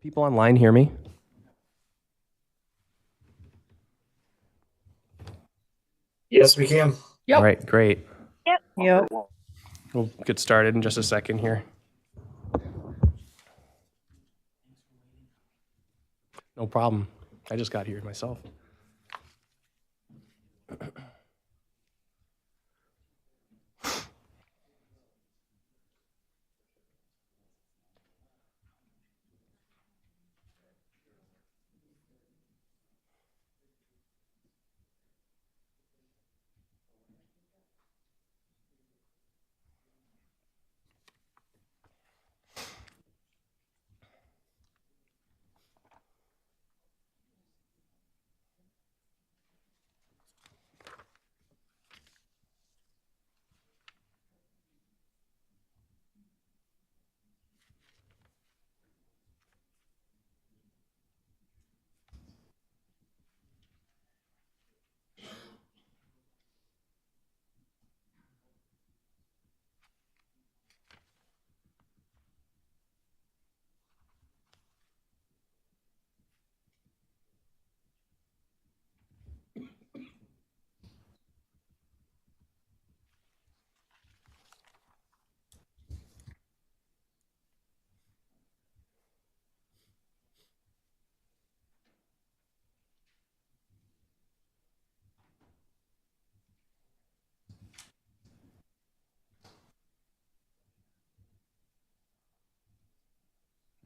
People online hear me? Yes, we can. Yep. All right, great. Yep. We'll get started in just a second here. No problem. I just got here myself.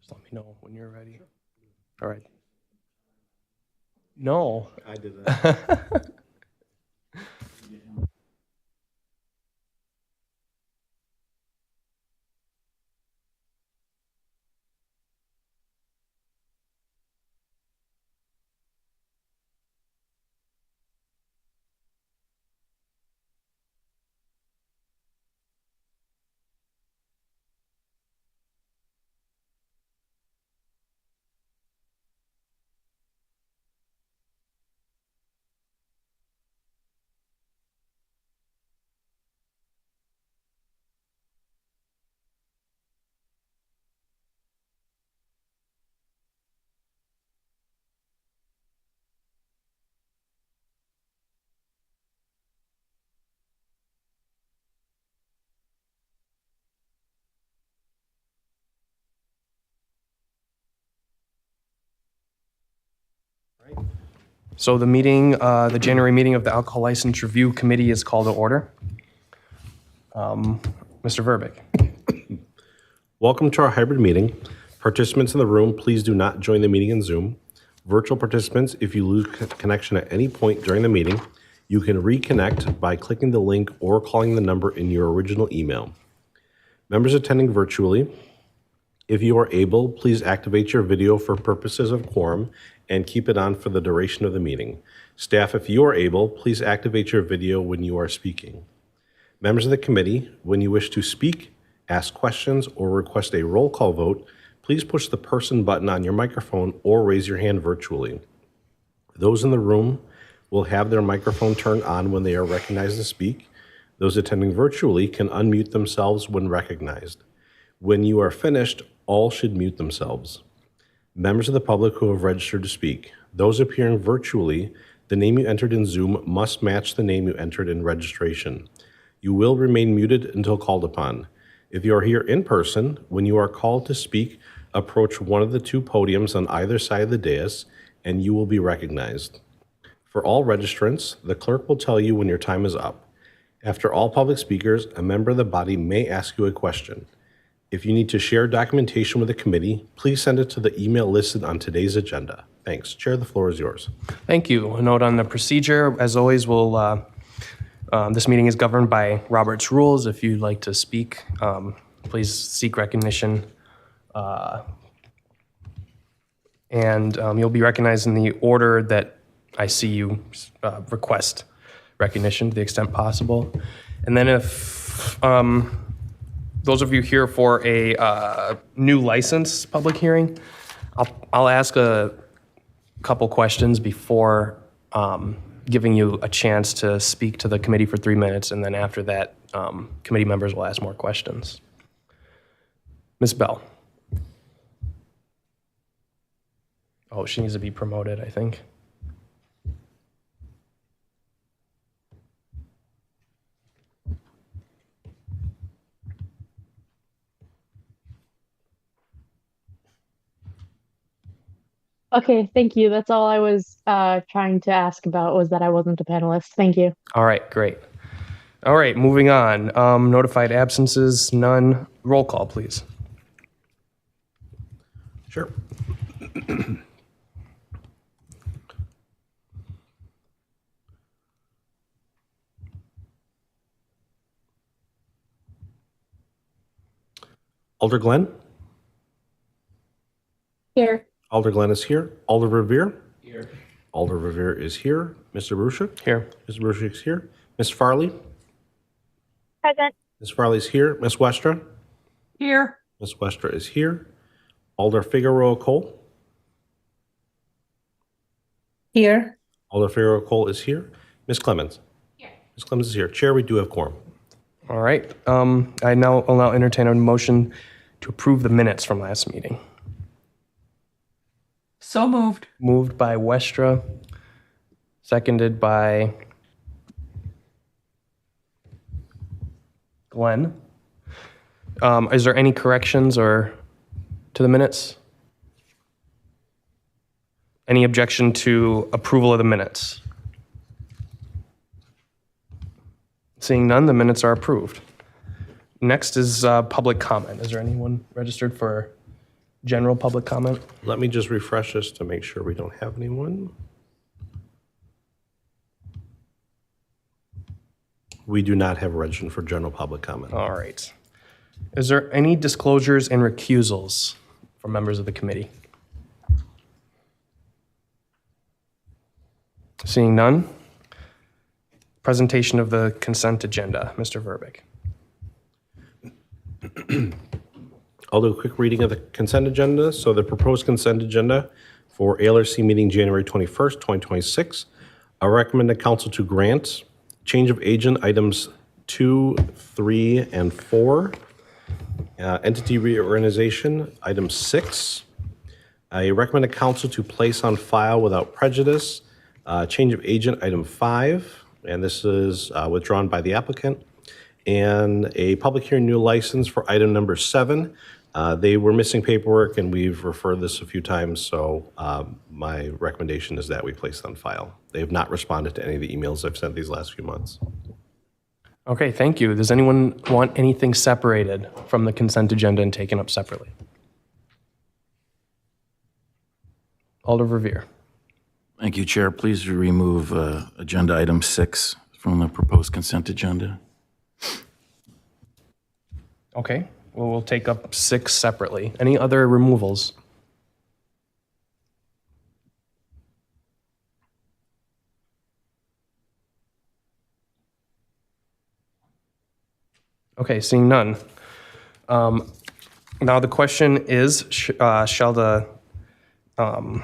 Just let me know when you're ready. All right. No. I did that. So the meeting, the January meeting of the Alcohol License Review Committee is called to order. Mr. Verbeek. Welcome to our hybrid meeting. Participants in the room, please do not join the meeting in Zoom. Virtual participants, if you lose connection at any point during the meeting, you can reconnect by clicking the link or calling the number in your original email. Members attending virtually, if you are able, please activate your video for purposes of quorum and keep it on for the duration of the meeting. Staff, if you are able, please activate your video when you are speaking. Members of the committee, when you wish to speak, ask questions, or request a roll call vote, please push the person button on your microphone or raise your hand virtually. Those in the room will have their microphone turned on when they are recognized to speak. Those attending virtually can unmute themselves when recognized. When you are finished, all should mute themselves. Members of the public who have registered to speak, those appearing virtually, the name you entered in Zoom must match the name you entered in registration. You will remain muted until called upon. If you are here in person, when you are called to speak, approach one of the two podiums on either side of the dais, and you will be recognized. For all registrants, the clerk will tell you when your time is up. After all public speakers, a member of the body may ask you a question. If you need to share documentation with the committee, please send it to the email listed on today's agenda. Thanks. Chair, the floor is yours. Thank you. A note on the procedure. As always, this meeting is governed by Robert's rules. If you'd like to speak, please seek recognition. And you'll be recognized in the order that I see you request recognition to the extent possible. And then if those of you here for a new license public hearing, I'll ask a couple questions before giving you a chance to speak to the committee for 3 minutes, and then after that, committee members will ask more questions. Ms. Bell. Oh, she needs to be promoted, I think. Okay, thank you. That's all I was trying to ask about was that I wasn't a panelist. Thank you. All right, great. All right, moving on. Notified absences, none. Roll call, please. Sure. Alder Glenn? Here. Alder Glenn is here. Alder Revere? Here. Alder Revere is here. Mr. Baruchik? Here. Mr. Baruchik is here. Ms. Farley? Present. Ms. Farley's here. Ms. Westra? Here. Ms. Westra is here. Alder Figueroa Cole? Here. Alder Figueroa Cole is here. Ms. Clemens? Here. Ms. Clemens is here. Chair, we do have quorum. All right. I now will now entertain a motion to approve the minutes from last meeting. So moved. Moved by Westra, seconded by Glenn. Is there any corrections or to the minutes? Any objection to approval of the minutes? Seeing none, the minutes are approved. Next is public comment. Is there anyone registered for general public comment? Let me just refresh this to make sure we don't have anyone. We do not have a registered for general public comment. All right. Is there any disclosures and recusals from members of the committee? Seeing none. Presentation of the consent agenda. Mr. Verbeek. I'll do a quick reading of the consent agenda. So the proposed consent agenda for ALRC meeting January 21st, 2026. I recommend the council to grant change of agent items 2, 3, and 4. Entity reorganization, item 6. I recommend the council to place on file without prejudice change of agent item 5, and this is withdrawn by the applicant. And a public hearing new license for item number 7. They were missing paperwork, and we've referred this a few times, so my recommendation is that we place it on file. They have not responded to any of the emails I've sent these last few months. Okay, thank you. Does anyone want anything separated from the consent agenda and taken up separately? Alder Revere. Thank you, Chair. Please remove agenda item 6 from the proposed consent agenda. Okay, well, we'll take up 6 separately. Any other removals? Okay, seeing none. Now the question is, shall the, I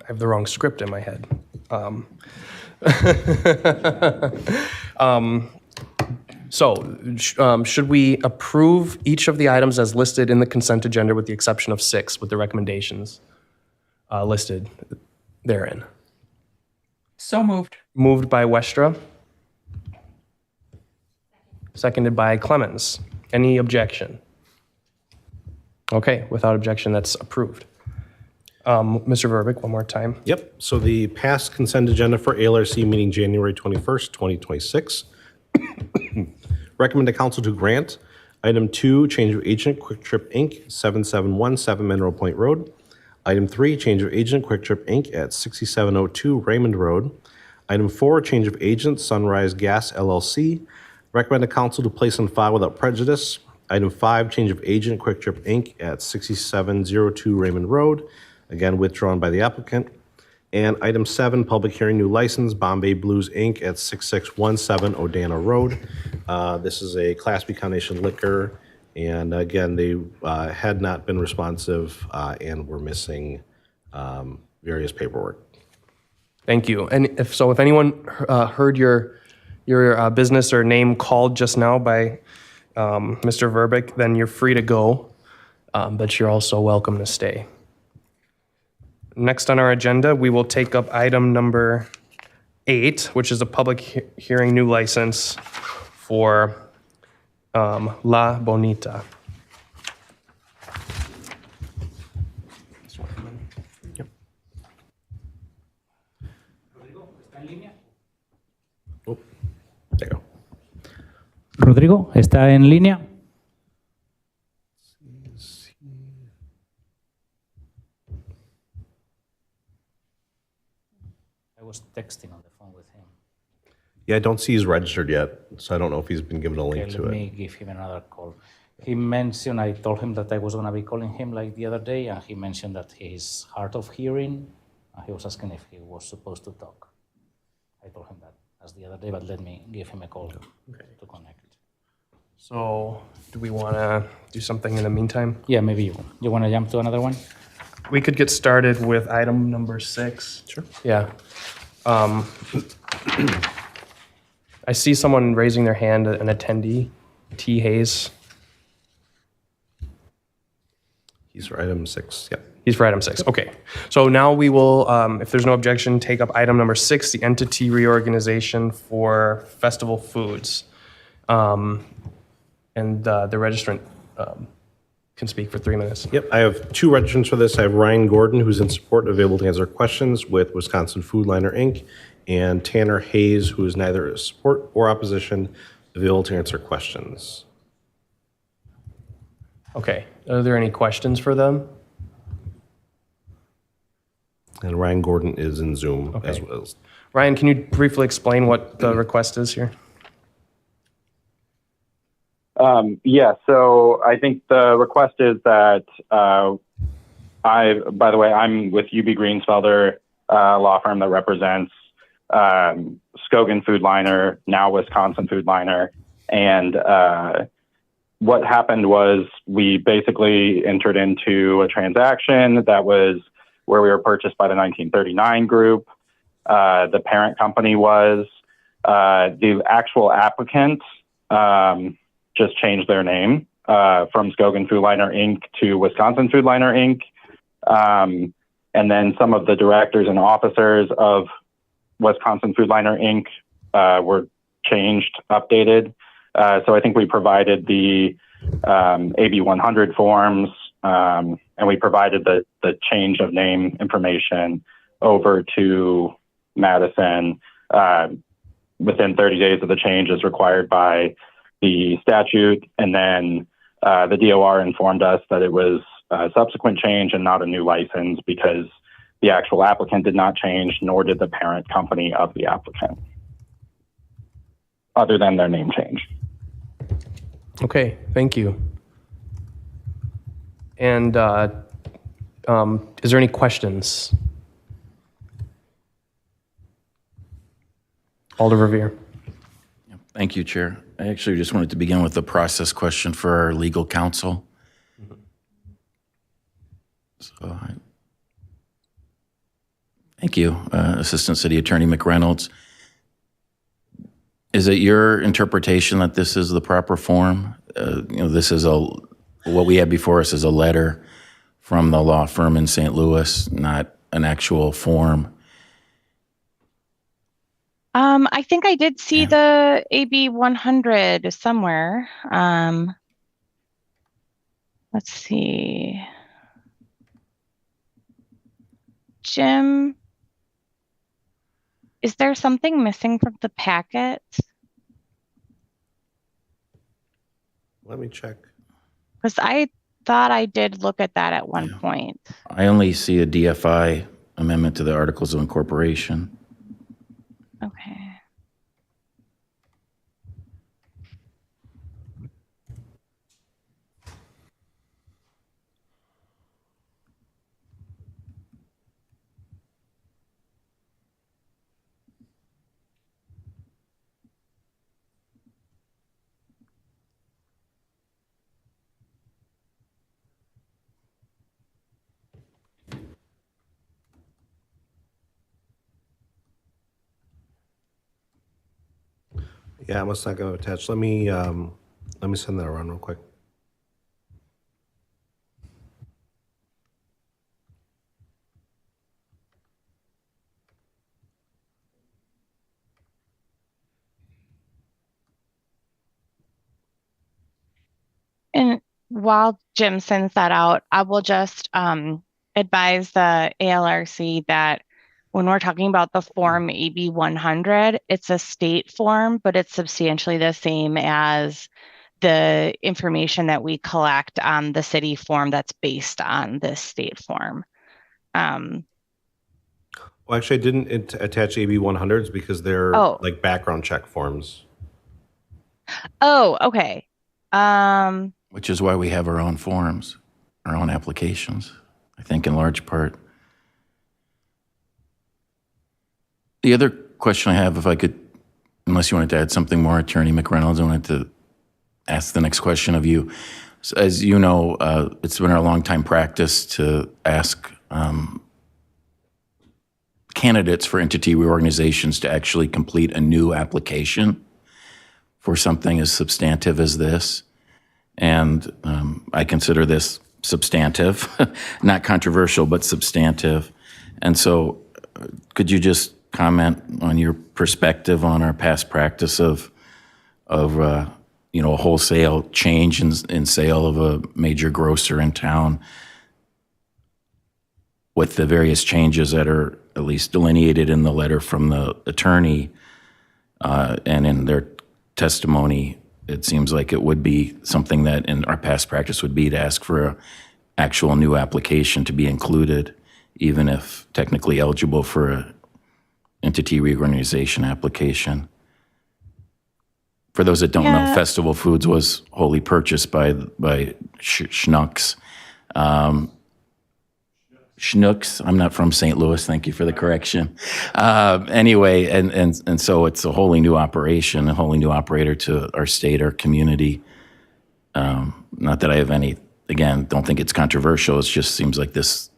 have the wrong script in my head. Should we approve each of the items as listed in the consent agenda with the exception of 6 with the recommendations listed therein? So moved. Moved by Westra. Seconded by Clemens. Any objection? Okay, without objection, that's approved. Mr. Verbeek, one more time. Yep, so the past consent agenda for ALRC meeting January 21st, 2026. Recommend the council to grant item 2, change of agent, Quick Trip Inc., 7717 Mineral Point Road. Item 3, change of agent, Quick Trip Inc. at 6702 Raymond Road. Item 4, change of agent, Sunrise Gas LLC. Recommend the council to place on file without prejudice. Item 5, change of agent, Quick Trip Inc. at 6702 Raymond Road. Again, withdrawn by the applicant. And item 7, public hearing new license, Bombay Blues Inc. at 6617 Odana Road. This is a Class B combination liquor. And again, they had not been responsive and were missing various paperwork. Thank you. And if anyone heard your business or name called just now by Mr. Verbeek, then you're free to go. but you're also welcome to stay. Next on our agenda, we will take up item number 8, which is a public hearing new license for La Bonita. Oh, there you go. Rodrigo, ¿está en línea? I was texting on the phone with him. Yeah, I don't see he's registered yet, so I don't know if he's been given a link Okay, to let it. me give him another call. He mentioned, I told him that I was going to be calling him like the other day, and he mentioned that he's hard of hearing. And he was asking if he was supposed to talk. I told him that as the other day, but let me give him a call to connect. So, do we want to do something in the meantime? Yeah, maybe you want to jump to another one? We could get started with item number 6. Sure. Yeah. I see someone raising their hand, an attendee, T. Hayes. He's for item 6. Yep. He's for item 6. Okay. So now we will, if there's no objection, take up item number 6, the entity reorganization for Festival Foods. And the registrant can speak for 3 minutes. Yep, I have 2 registrants for this. I have Ryan Gordon, who's in support, available to answer questions with Wisconsin Food Liner, Inc., and Tanner Hayes, who is neither support or opposition, available to answer questions. Okay. Are there any questions for them? And Ryan Gordon is in Zoom Okay. as well. Ryan, can you briefly explain what the request is here? Yeah, so I think the request is that by the way, I'm with UB Greensfelder law firm that represents Skogan Food Liner, now Wisconsin Food Liner. And what happened was we basically entered into a transaction that was where we were purchased by the 1939 group. The parent company was the actual applicant. Just changed their name from Skogan Food Liner, Inc. to Wisconsin Food Liner, Inc. And then some of the directors and officers of Wisconsin Food Liner, Inc. Were changed, updated. So I think we provided the AB 100 forms, and we provided the change of name information over to Madison within 30 days of the change as required by the statute, and then the DOR informed us that it was a subsequent change and not a new license because the actual applicant did not change, nor did the parent company of the applicant, other than their name change. Okay, thank you. And is there any questions? Alder Revere. Thank you, Chair. I actually just wanted to begin with a process question for our legal counsel. Thank you, Assistant City Attorney McReynolds. Is it your interpretation that this is the proper form? This is what we had before us is a letter from the law firm in St. Louis, not an actual form. I think I did see the AB 100 somewhere. Let's see. Jim, is there something missing from the packet? Let me check. Because I thought I did look at that at one point. I only see a DFI amendment to the Articles of Incorporation. Okay. Yeah, I must not go attached. Let me send that around real quick. while Jim sends that out, I will just advise the ALRC that when we're talking about the form AB 100, it's a state form, but it's substantially the same as the information that we collect on the city form that's based on this state form. Well, actually, I didn't attach AB 100s because they're Oh. like background check forms. Oh, okay. Which is why we have our own forms, our own applications, I think in large part. The other question I have, if I could, unless you wanted to add something more, Attorney McReynolds, I wanted to ask the next question of you. So as you know, it's been our longtime practice to ask candidates for entity reorganizations to actually complete a new application for something as substantive as this. And I consider this substantive, not controversial, but substantive. And so could you just comment on your perspective on our past practice of you know, a wholesale change in sale of a major grocer in town with the various changes that are at least delineated in the letter from the attorney and in their testimony? It seems like it would be something that in our past practice would be to ask for an actual new application to be included, even if technically eligible for a entity reorganization application. For those that don't know, Festival Foods was wholly purchased by Schnucks. Schnucks. I'm not from St. Louis. Thank you for the correction. Anyway, and so it's a wholly new operation, a wholly new operator to our state, our community. Not that I have any, again, don't think it's controversial. It just seems like this,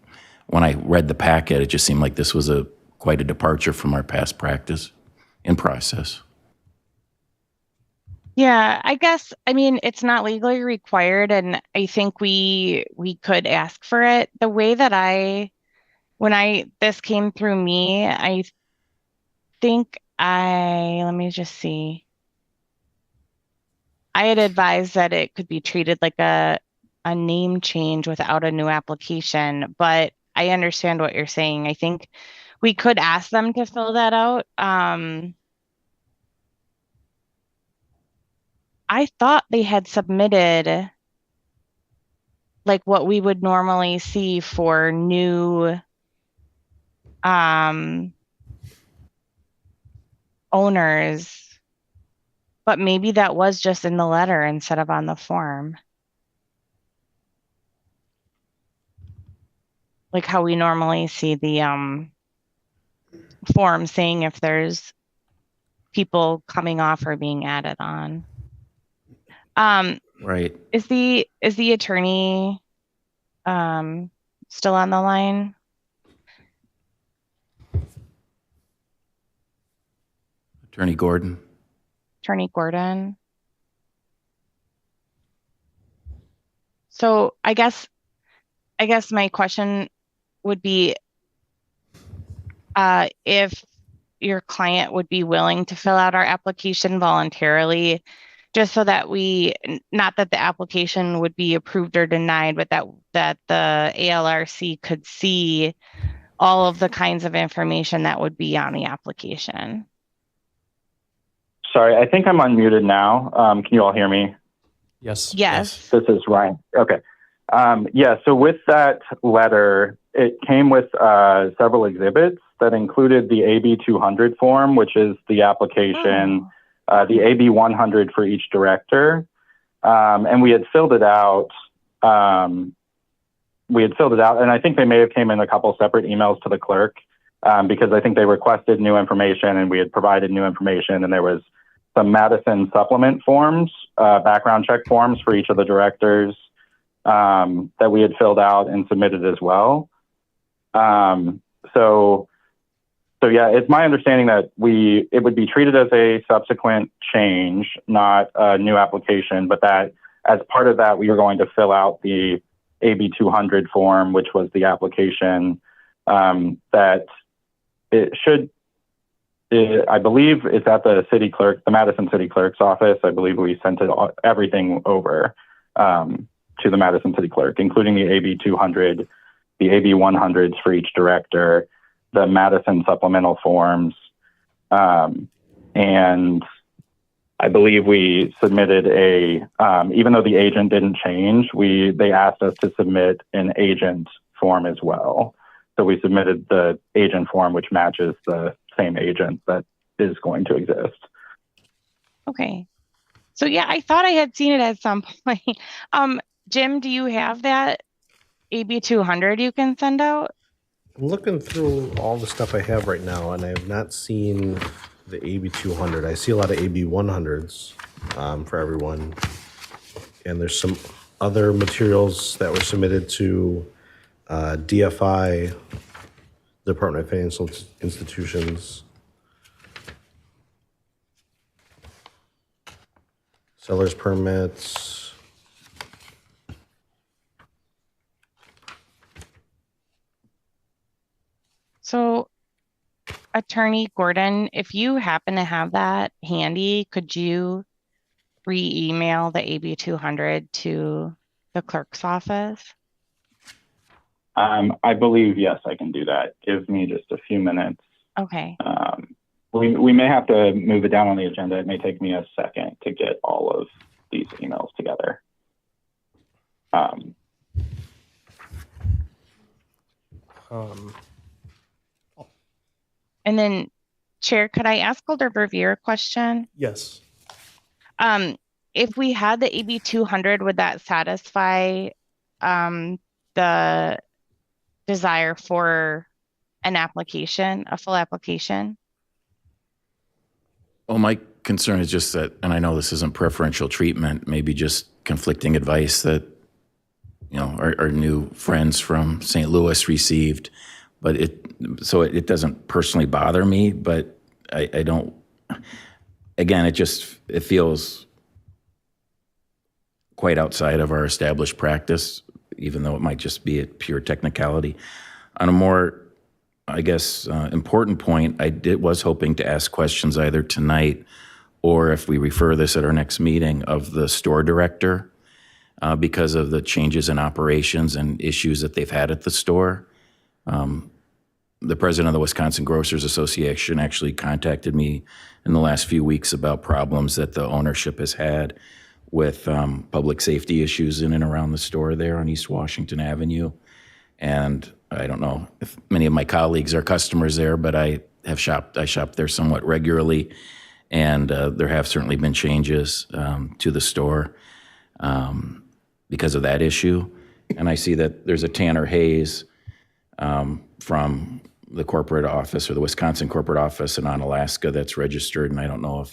when I read the packet, it just seemed like this was quite a departure from our past practice in process. Yeah, I guess, I mean, it's not legally required, and I think we could ask for it. The way that when this came through me, I think let me just see. I had advised that it could be treated like a name change without a new application, but I understand what you're saying. I think we could ask them to fill that out. I thought they had submitted like what we would normally see for new owners, but maybe that was just in the letter instead of on the form. Like how we normally see the form saying if there's people coming off or being added on. Right. Is the attorney still on the line? Attorney Gordon. Attorney Gordon. So I guess my question would be if your client would be willing to fill out our application voluntarily, just so that not that the application would be approved or denied, but that the ALRC could see all of the kinds of information that would be on the application. Sorry, I think I'm unmuted now. Can you all hear me? Yes. Yes. This is Ryan. Okay. Yeah, so with that letter, it came with several exhibits that included the AB 200 form, which is the application, the AB 100 for each director. And we had filled it out. And I think they may have came in a couple separate emails to the clerk because I think they requested new information and we had provided new information, and there was some Madison supplement forms, background check forms for each of the directors that we had filled out and submitted as well. So yeah, it's my understanding that it would be treated as a subsequent change, not a new application, but that as part of that, we were going to fill out the AB 200 form, which was the application that it should, I believe it's at the city clerk, the Madison city clerk's office. I believe we sent everything over to to the Madison City Clerk, including the AB 200, the AB 100s for each director, the Madison supplemental forms, and I believe we submitted even though the agent didn't change, they asked us to submit an agent form as well. So we submitted the agent form, which matches the same agent that is going to exist. Okay. So yeah, I thought I had seen it at some point. Jim, do you have that AB 200 you can send out? I'm looking through all the stuff I have right now, and I have not seen the AB 200. I see a lot of AB 100s for everyone. And there's some other materials that were submitted to DFI, Department of Financial Institutions, seller's permits. So, Attorney Gordon, if you happen to have that handy, could you re-email the AB 200 to the clerk's office? I believe, yes, I can do that. Give me just a few minutes. Okay. We may have to move it down on the agenda. It may take me a second to get all of these emails together. And then, Chair, could I ask Alder Verveer a question? Yes. If we had the AB 200, would that satisfy the desire for an application, a full application? Well, my concern is just that, and I know this isn't preferential treatment, maybe just conflicting advice that, you know, our new friends from St. Louis received, but it doesn't personally bother me, but I don't, again, it feels quite outside of our established practice, even though it might just be a pure technicality. On a more, I guess, important point, I was hoping to ask questions either tonight or if we refer this at our next meeting of the store director because of the changes in operations and issues that they've had at the store. The president of the Wisconsin Grocers Association actually contacted me in the last few weeks about problems that the ownership has had with public safety issues in and around the store there on East Washington Avenue. And I don't know if many of my colleagues are customers there, but I shop there somewhat regularly. And there have certainly been changes to the store because of that issue. And I see that there's a Tanner Hayes from the corporate office or the Wisconsin corporate office in Onalaska that's registered. And I don't know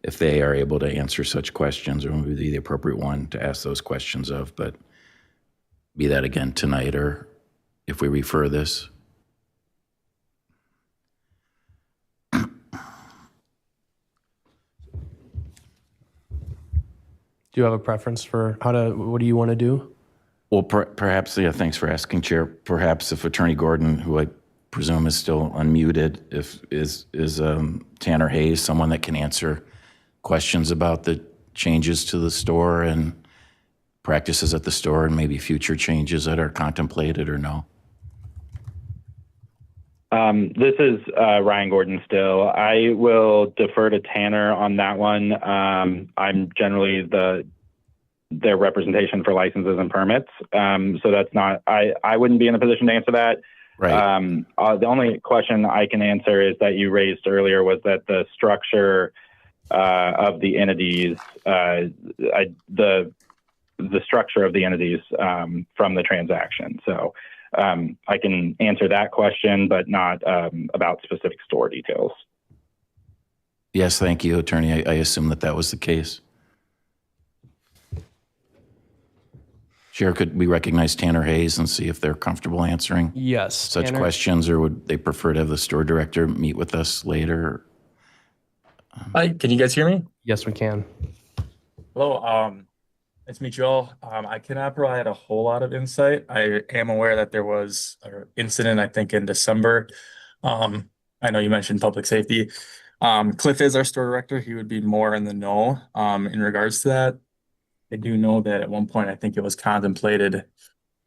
if they are able to answer such questions or would be the appropriate one to ask those questions of, but be that again tonight or if we refer this. Do you have a preference for what do you want to do? Well, perhaps, yeah, thanks for asking, Chair. Perhaps if Attorney Gordon, who I presume is still unmuted, is Tanner Hayes someone that can answer questions about the changes to the store and practices at the store and maybe future changes that are contemplated or no? This is Ryan Gordon still. I will defer to Tanner on that one. I'm generally their representation for licenses and permits. So that's not, I wouldn't be in a position to answer that. Right. The only question I can answer is that you raised earlier was that the structure of the entities, the structure of the entities from the transaction. So I can answer that question, but not about specific store details. Yes, thank you, Attorney. I assume that was the case. Chair, could we recognize Tanner Hayes and see if they're comfortable answering Yes. such Tanner? questions, or would they prefer to have the store director meet with us later? Hi, can you guys hear me? Yes, we can. Hello, nice to meet you all. I cannot provide a whole lot of insight. I am aware that there was an incident, I think in December. I know you mentioned public safety. Cliff is our store director. He would be more in the know in regards to that. I do know that at one point, I think it was contemplated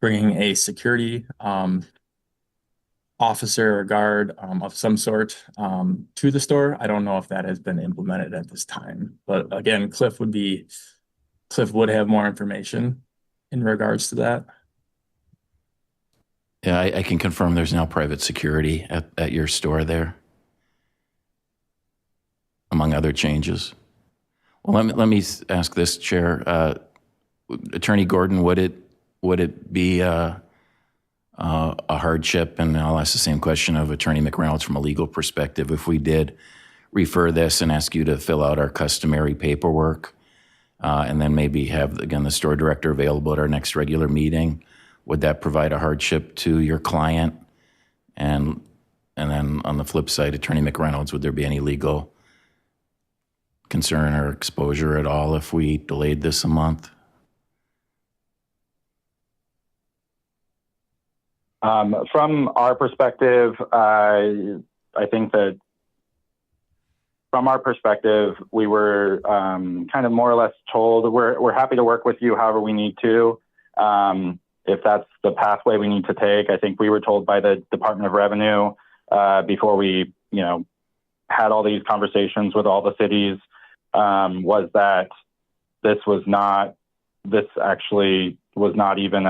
bringing a security officer or guard of some sort to the store. I don't know if that has been implemented at this time, but again, Cliff would have more information in regards to that. Yeah, I can confirm there's now private security at your store there, among other changes. Well, let me ask this, Chair. Attorney Gordon, would it be a hardship, and I'll ask the same question of Attorney McReynolds from a legal perspective, if we did refer this and ask you to fill out our customary paperwork, and then maybe have, again, the store director available at our next regular meeting? Would that provide a hardship to your client? And then on the flip side, Attorney McReynolds, would there be any legal concern or exposure at all if we delayed this a month? From our perspective, I think that from our perspective, we were kind of more or less told we're happy to work with you however we need to. If that's the pathway we need to take, I think we were told by the Department of Revenue before we, had all these conversations with all the cities, was that this actually was not even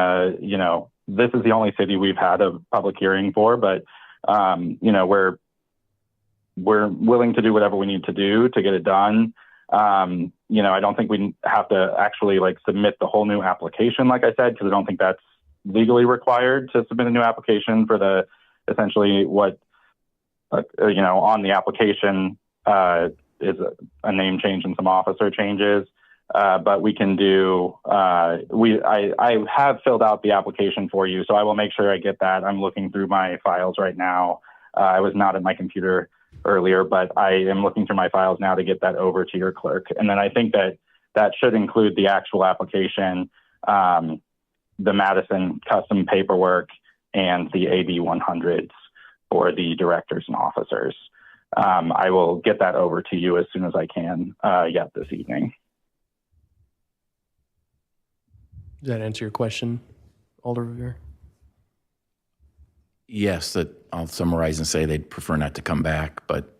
this is the only city we've had a public hearing for, but we're willing to do whatever we need to do to get it done. I don't think we have to actually submit the whole new application, like I said, because I don't think that's legally required to submit a new application for the essentially what on the application is a name change and some officer changes. But we can do, I have filled out the application for you, so I will make sure I get that. I'm looking through my files right now. I was not at my computer earlier, but I am looking through my files now to get that over to your clerk. And then I think that should include the actual application, the Madison custom paperwork, and the AB 100s for the directors and officers. I will get that over to you as soon as I can yet this evening. Does that answer your question, Alder Revere? Yes, that I'll summarize and say they'd prefer not to come back, but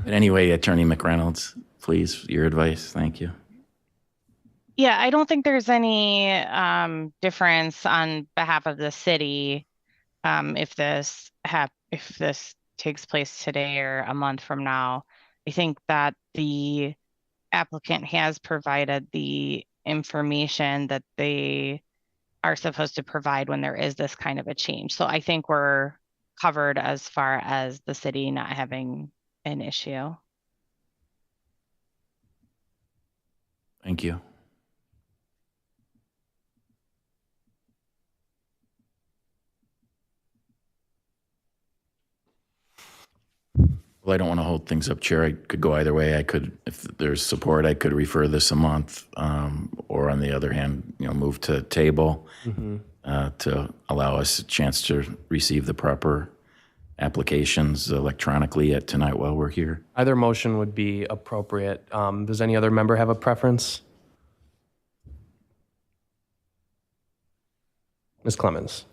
anyway, Attorney McReynolds, please, your advice. Thank you. Yeah, I don't think there's any difference on behalf of the city if this takes place today or a month from now. I think that the applicant has provided the information that they are supposed to provide when there is this kind of a change. So I think we're covered as far as the city not having an issue. Thank you. Well, I don't want to hold things up, Chair. I could go either way. I could, if there's support, I could refer this a month, or on the other hand, move to table to allow us a chance to receive the proper applications electronically tonight while we're here. Either motion would be appropriate. Does any other member have a preference? Ms. Clemens.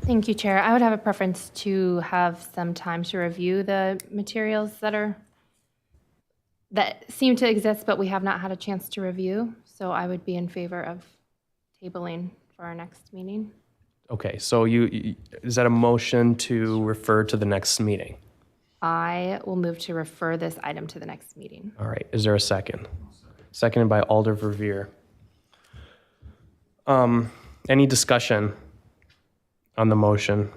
Thank you, Chair. I would have a preference to have some time to review the materials that seem to exist, but we have not had a chance to review. So I would be in favor of tabling for our next meeting. Okay, so is that a motion to refer to the next meeting? I will move to refer this item to the next meeting. All right, is there a second? Seconded by Alder Verveer. Any discussion on the motion?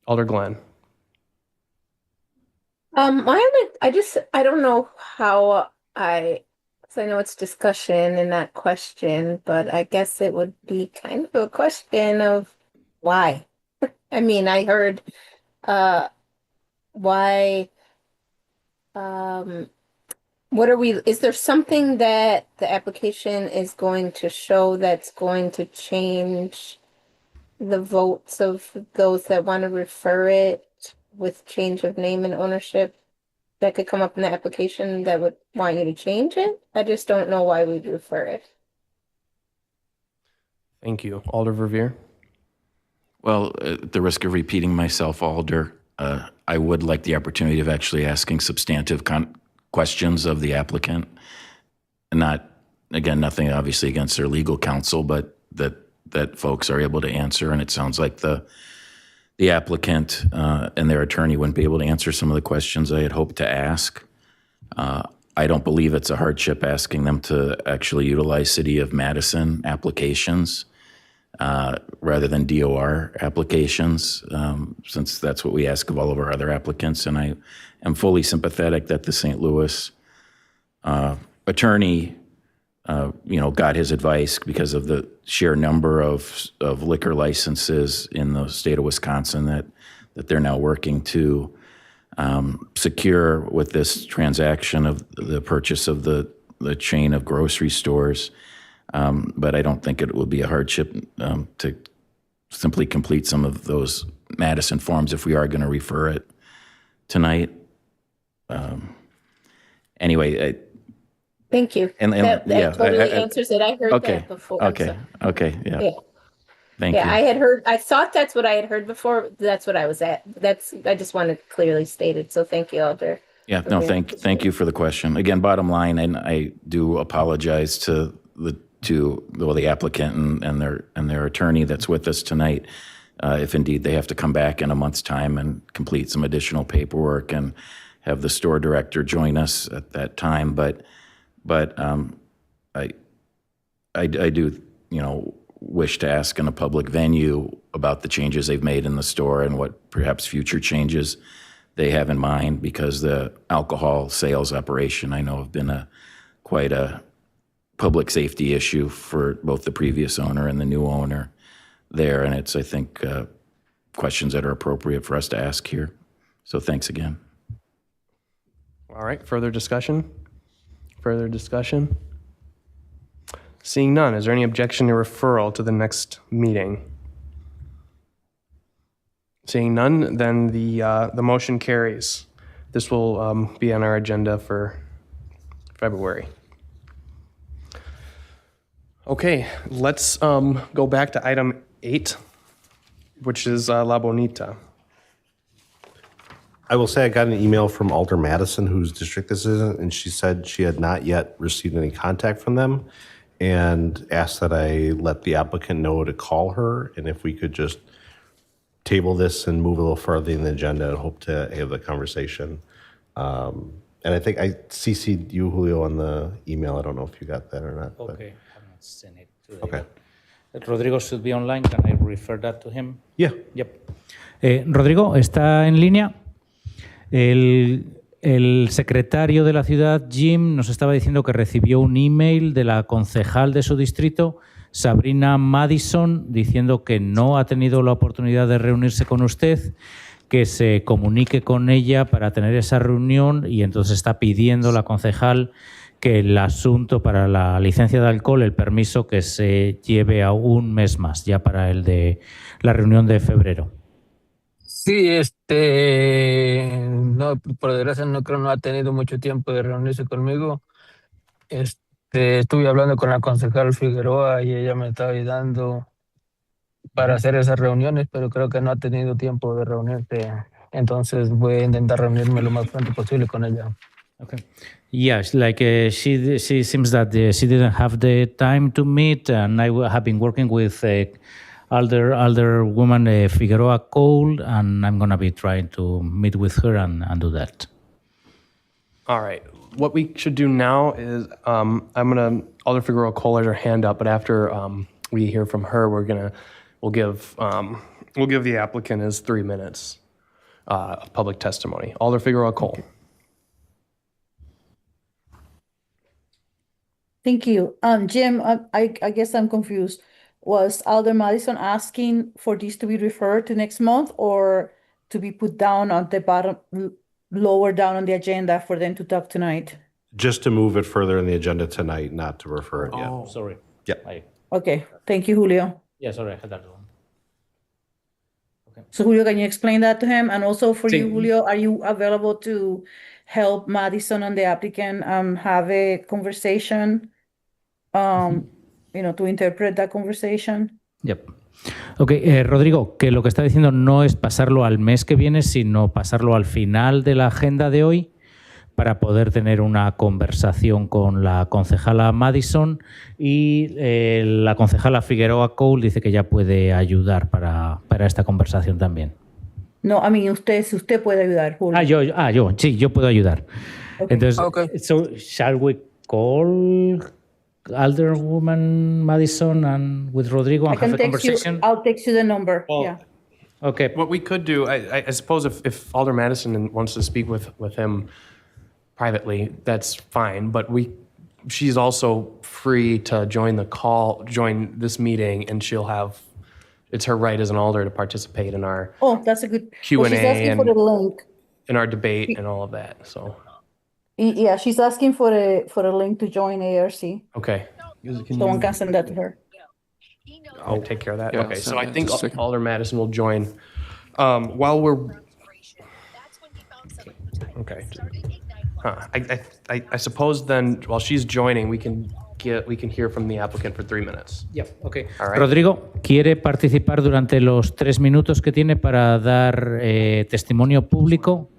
Alder Glenn. I don't know how because I know it's discussion in that question, but I guess it would be kind of a question of why. I mean, I heard why, is there something that the application is going to show that's going to change the votes of those that want to refer it with change of name and ownership that could come up in the application that would want you to change it. I just don't know why we'd refer it. Thank you. Alder Verveer? Well, at the risk of repeating myself, Alder, I would like the opportunity of actually asking substantive questions of the applicant. Not, again, nothing obviously against their legal counsel, but that folks are able to answer. And it sounds like the applicant and their attorney wouldn't be able to answer some of the questions I had hoped to ask. I don't believe it's a hardship asking them to actually utilize City of Madison applications rather than DOR applications, since that's what we ask of all of our other applicants. And I am fully sympathetic that the St. Louis attorney, got his advice because of the sheer number of liquor licenses in the state of Wisconsin that they're now working to secure with this transaction of the purchase of the chain of grocery stores. But I don't think it will be a hardship to simply complete some of those Madison forms if we are going to refer it tonight. Anyway, Thank you. And that yeah, totally answers it. I heard that before. Okay. Yeah. Thank you. I thought that's what I had heard before. That's what I was at. I just wanted it clearly stated. So thank you, Alder. Yeah, no, thank you for the question. Again, bottom line, and I do apologize to the applicant and their attorney that's with us tonight. If indeed they have to come back in a month's time and complete some additional paperwork and have the store director join us at that time. But I do, wish to ask in a public venue about the changes they've made in the store and what perhaps future changes they have in mind, because the alcohol sales operation, I know, have been quite a public safety issue for both the previous owner and the new owner there. And it's, I think, questions that are appropriate for us to ask here. So thanks again. All right, further discussion? Seeing none, is there any objection to referral to the next meeting? Seeing none, then the motion carries. This will be on our agenda for February. Okay, let's go back to item 8, which is La Bonita. I will say I got an email from Alder Madison, whose district this is in, and she said she had not yet received any contact from them and asked that I let the applicant know to call her, and if we could just table this and move a little further in the agenda and hope to have the conversation. And I think I CC'd you, Julio, on the email. I don't know if you got that or not. Okay, I have not seen it today. Okay. Rodrigo should be online. Can I refer that to him? Yeah. Yep. Rodrigo, ¿está en línea? El secretario de la ciudad, Jim, nos estaba diciendo que recibió un email de la concejal de su distrito, Sabrina Madison, diciendo que no ha tenido la oportunidad de reunirse con usted, que se comunique con ella para tener esa reunión, y entonces está pidiendo la concejal que el asunto para la licencia de alcohol, el permiso, que se lleve a un mes más, ya para el de la reunión de febrero. Sí, no, por desgracia no ha tenido mucho tiempo de reunirse conmigo. Estuve hablando con la concejal Figueroa y ella me estaba ayudando para hacer esas reuniones, pero creo que no ha tenido tiempo de reunirse. Entonces voy a intentar reunirme lo más pronto posible con ella. Okay. Yes, like she seems that she didn't have the time to meet, and I have been working with Alder woman Figueroa Cole, and I'm going to be trying to meet with her and do that. All right. What we should do now is Alder Figueroa Cole has her hand up, but after we hear from her, we'll give the applicant his 3 minutes of public testimony. Alder Figueroa Cole. Thank you. Jim, I guess I'm confused. Was Alder Madison asking for this to be referred to next month, or to be put down on the bottom, lower down on the agenda for them to talk tonight? Just to move it further in the agenda tonight, not to refer it yet. Oh, sorry. Yeah. Okay. Thank you, Julio. Yeah, sorry, I had that wrong. So Julio, can you explain that to him? And also for Sí. you, Julio, are you available to help Madison and the applicant have a conversation, to interpret that conversation. Yep. Ok, Rodrigo, que lo que está diciendo no es pasarlo al mes que viene, sino pasarlo al final de la agenda de hoy para poder tener una conversación con la concejala Madison y la concejala Figueroa Cole dice que ya puede ayudar para esta conversación también. No, usted puede ayudar, Julio. Yo puedo ayudar. Okay. Entonces, Okay. so shall we call Alderwoman Madison and with Rodrigo and have a conversation? I'll text you the number. Well, Yeah. Okay. What we could do, I suppose if Alder Madison wants to speak with him privately, that's fine, but she's also free to join this meeting, and it's her right as an alder to participate in our Oh, that's a good. Q&A she's asking for the link. in our debate and all of that. So, Yeah, she's asking for a link to join ARC. okay. Someone can send that to her. I'll take care of that. Yeah, Okay, so so I yeah, think just a second. Alder Madison will join. While we're okay. Huh. I suppose then while she's joining, we can hear from the applicant for 3 minutes. Yep, okay. All right. Rodrigo, ¿quiere participar durante los 3 minutos que tiene para dar testimonio público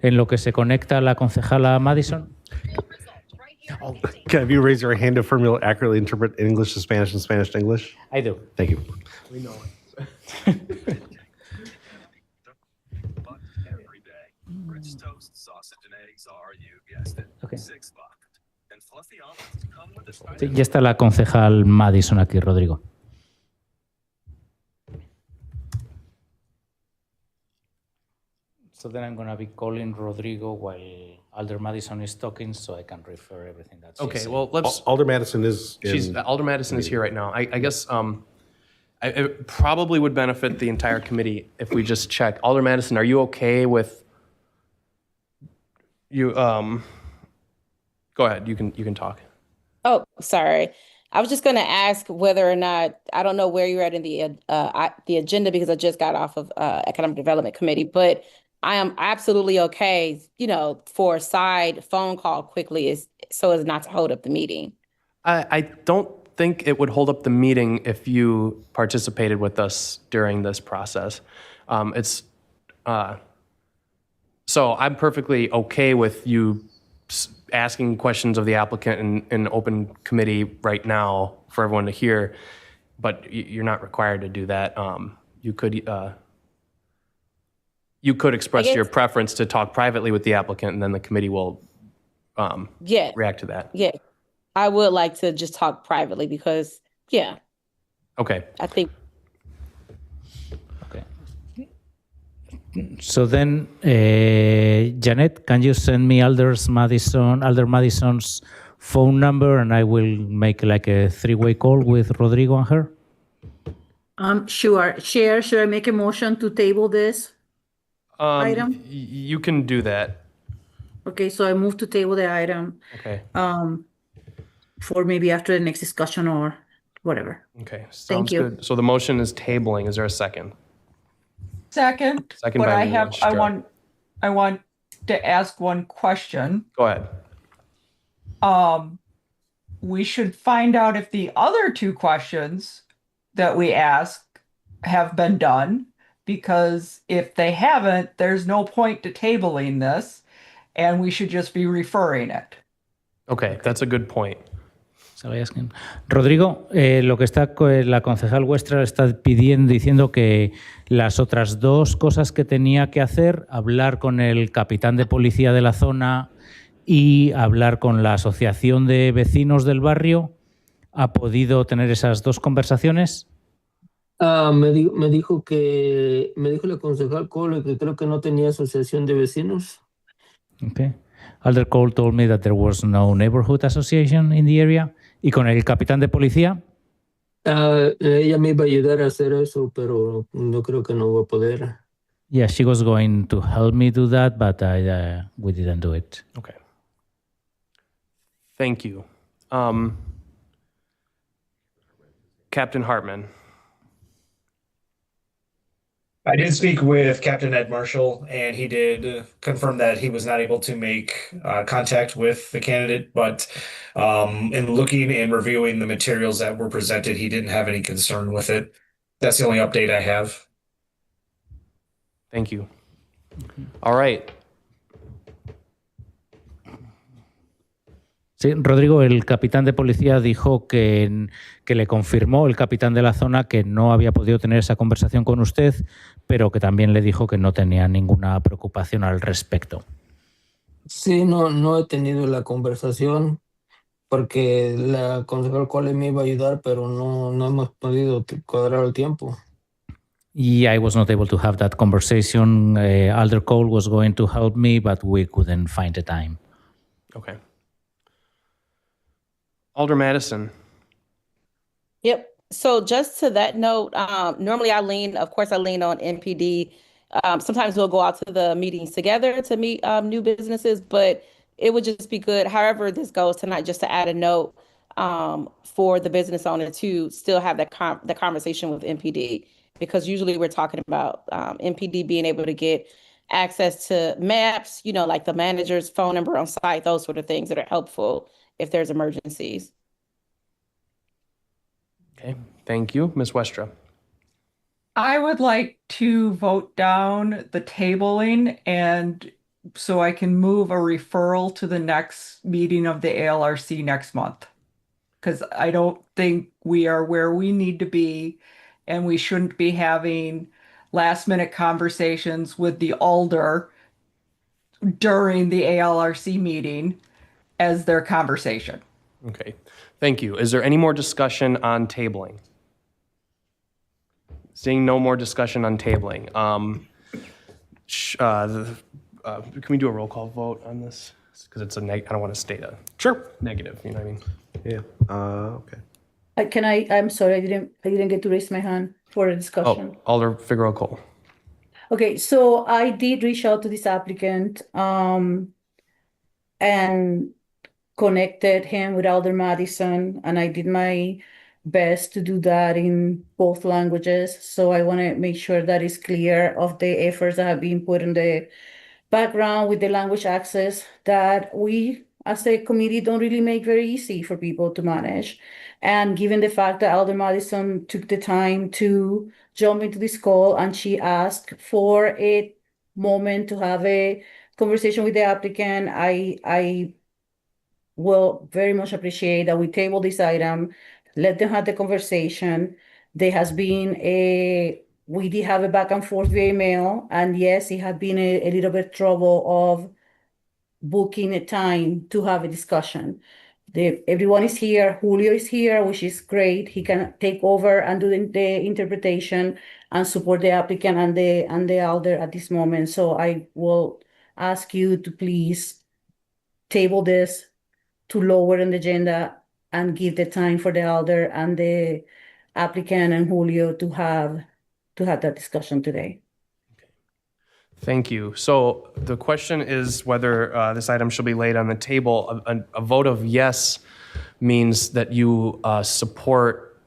en lo que se conecta la concejala Madison? Have you raise your hand to affirm accurately interpret English to Spanish and Spanish to English? I do. Thank you. We know it. Okay. Sí, ya está la concejal Madison aquí, Rodrigo. So then I'm going to be calling Rodrigo while Alder Madison is talking so I can refer everything that's Okay, well, let's. Alder Madison is. Alder Madison is here right now. I guess it probably would benefit the entire committee if we just check. Alder Madison, are you okay with you? Go ahead. You can talk. Oh, sorry. I was just going to ask whether or not, I don't know where you're at in the agenda because I just got off of Economic Development Committee, but I am absolutely okay, for a side phone call quickly so as not to hold up the meeting. I don't think it would hold up the meeting if you participated with us during this process. So I'm perfectly okay with you asking questions of the applicant in open committee right now for everyone to hear, but you're not required to do that. You could express your preference to talk privately with the applicant, and then the committee will react to that. Yeah, I would like to just talk privately because, Okay. I think. Okay. So then, Janet, can you send me Alder Madison's phone number, and I will make like a 3-way call with Rodrigo and her? Sure. Chair, should I make a motion to table this item? You can do that. Okay, so I move to table the item Okay. for maybe after the next discussion or whatever. Okay. Sounds Thank you. good. So the motion is tabling. Is there a second? Second, Second but by I want to ask one question. Go ahead. We should find out if the other 2 questions that we ask have been done, because if they haven't, there's no point to tabling this, and we should just be referring it. Okay, that's a good point. Rodrigo, lo que está la concejal vuestra está pidiendo, diciendo que las otras 2 cosas que tenía que hacer, hablar con el capitán de policía de la zona y hablar con la asociación de vecinos del barrio, ¿ha podido tener esas 2 conversaciones? Me dijo la concejal Cole que creo que no tenía asociación de vecinos. Okay. Alder Cole told me that there was no neighborhood association in the area. ¿Y con el capitán de policía? Ella me iba a ayudar a hacer eso, pero no creo que no va a poder. Yeah, she was going to help me do that, but we didn't do it. Okay. Thank you. Captain Hartman. I did speak with Captain Ed Marshall, and he did confirm that he was not able to make contact with the candidate, but in looking and reviewing the materials that were presented, he didn't have any concern with it. That's the only update I have. Thank you. All right. Sí, Rodrigo, el capitán de policía dijo que le confirmó el capitán de la zona que no había podido tener esa conversación con usted, pero que también le dijo que no tenía ninguna preocupación al respecto. Sí, no he tenido la conversación porque la concejal Cole me iba a ayudar, pero no hemos podido cuadrar el tiempo. Yeah, I was not able to have that conversation. Alder Cole was going to help me, but we couldn't find the time. Okay. Alder Madison. Yep. So just to that note, normally I lean on NPD. Sometimes we'll go out to the meetings together to meet new businesses, but it would just be good, however this goes tonight, just to add a note for the business owner to still have the conversation with NPD, because usually we're talking about NPD being able to get access to maps, like the manager's phone number on site, those sort of things that are helpful if there's emergencies. Okay, thank you. Ms. Westra. I would like to vote down the tabling, and so I can move a referral to the next meeting of the ALRC next month. Because I don't think we are where we need to be, and we shouldn't be having last minute conversations with the alder during the ALRC meeting as their conversation. Okay, thank you. Is there any more discussion on tabling? Seeing no more discussion on tabling. Can we do a roll call vote on this? Because it's I don't want to state a negative, you know what I mean? Yeah, okay. I'm sorry, I didn't get to raise my hand for a discussion. Oh, Alder Figueroa Cole. Okay, so I did reach out to this applicant, and connected him with Alder Madison, and I did my best to do that in both languages. So I want to make sure that is clear of the efforts that have been put in the background with the language access that we as a committee don't really make very easy for people to manage. And given the fact that Alder Madison took the time to jump into this call and she asked for a moment to have a conversation with the applicant, I will very much appreciate that we table this item, let them have the conversation. There has been we did have a back and forth via email, and yes, it had been a little bit trouble of booking a time to have a discussion. Everyone is here. Julio is here, which is great. He can take over and do the interpretation and support the applicant and the alder at this moment. So I will ask you to please table this to lower in the agenda and give the time for the alder and the applicant and Julio to have that discussion today. Thank you. So the question is whether this item shall be laid on the table. A vote of yes means that you support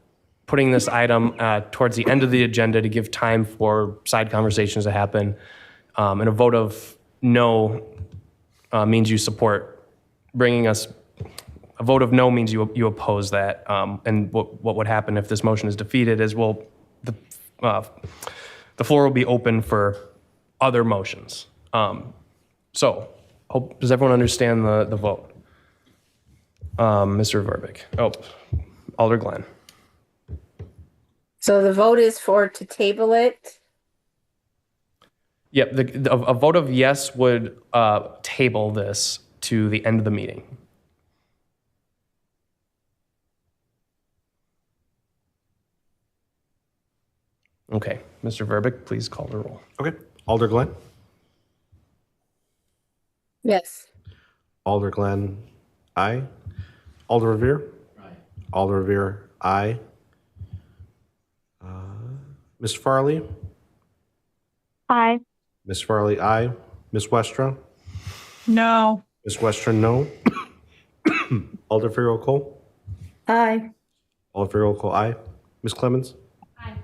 putting this item towards the end of the agenda to give time for side conversations to happen. And a vote of no means you support bringing us. A vote of no means you oppose that. And what would happen if this motion is defeated is the floor will be open for other motions. So, does everyone understand the vote? Mr. Verbeek. Oh, Alder Glenn. So the vote is to table it. Yep, a vote of yes would table this to the end of the meeting. Okay, Mr. Verbeek, please call the roll. Okay, Alder Glenn. Yes. Alder Glenn, aye. Alder Revere. Aye. Alder Revere, aye. Ms. Farley. Aye. Ms. Farley, aye. Ms. Westra. No. Ms. Westra, no. Alder Figueroa Cole. Aye. Alder Figueroa Cole, aye. Ms. Clemens. Aye.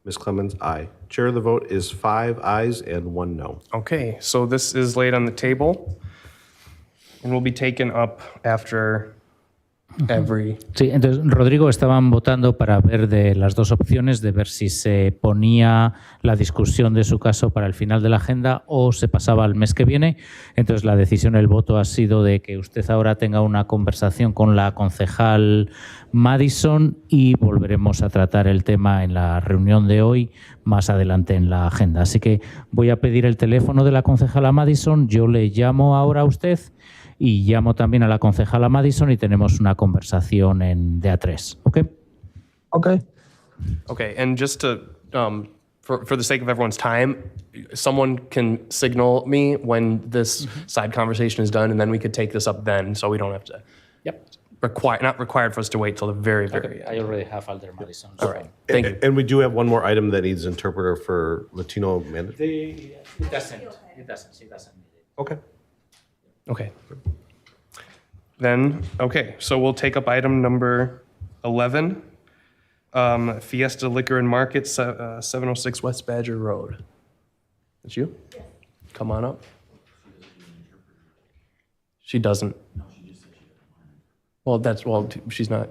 Ms. Clemens, aye. Chair of the vote is 5 ayes and 1 no. Okay, so this is laid on the table and will be taken up after every. Sí, entonces Rodrigo estaban votando para ver de las dos opciones, de ver si se ponía la discusión de su caso para el final de la agenda o se pasaba al mes que viene. Entonces la decisión, el voto ha sido de que usted ahora tenga una conversación con la concejal Madison y volveremos a tratar el tema en la reunión de hoy más adelante en la agenda. Así que voy a pedir el teléfono de la concejala Madison, yo le llamo ahora a usted y llamo también a la concejala Madison y tenemos una conversación de A3. ¿Ok? Okay. Okay, and just to, for the sake of everyone's time, someone can signal me when this side conversation is done, and then we could take this up then, so we don't have to. Yep. Not required for us to wait till the very, very end. I already have Alder Madison. All right, thank you. And we do have one more item that needs interpreter for Latino management. It doesn't need it. Okay. Okay. Then, okay, so we'll take up item number 11, Fiesta Liquor and Market, 706 West Badger Road. That's you? Come on up. She doesn't. Well, she's not.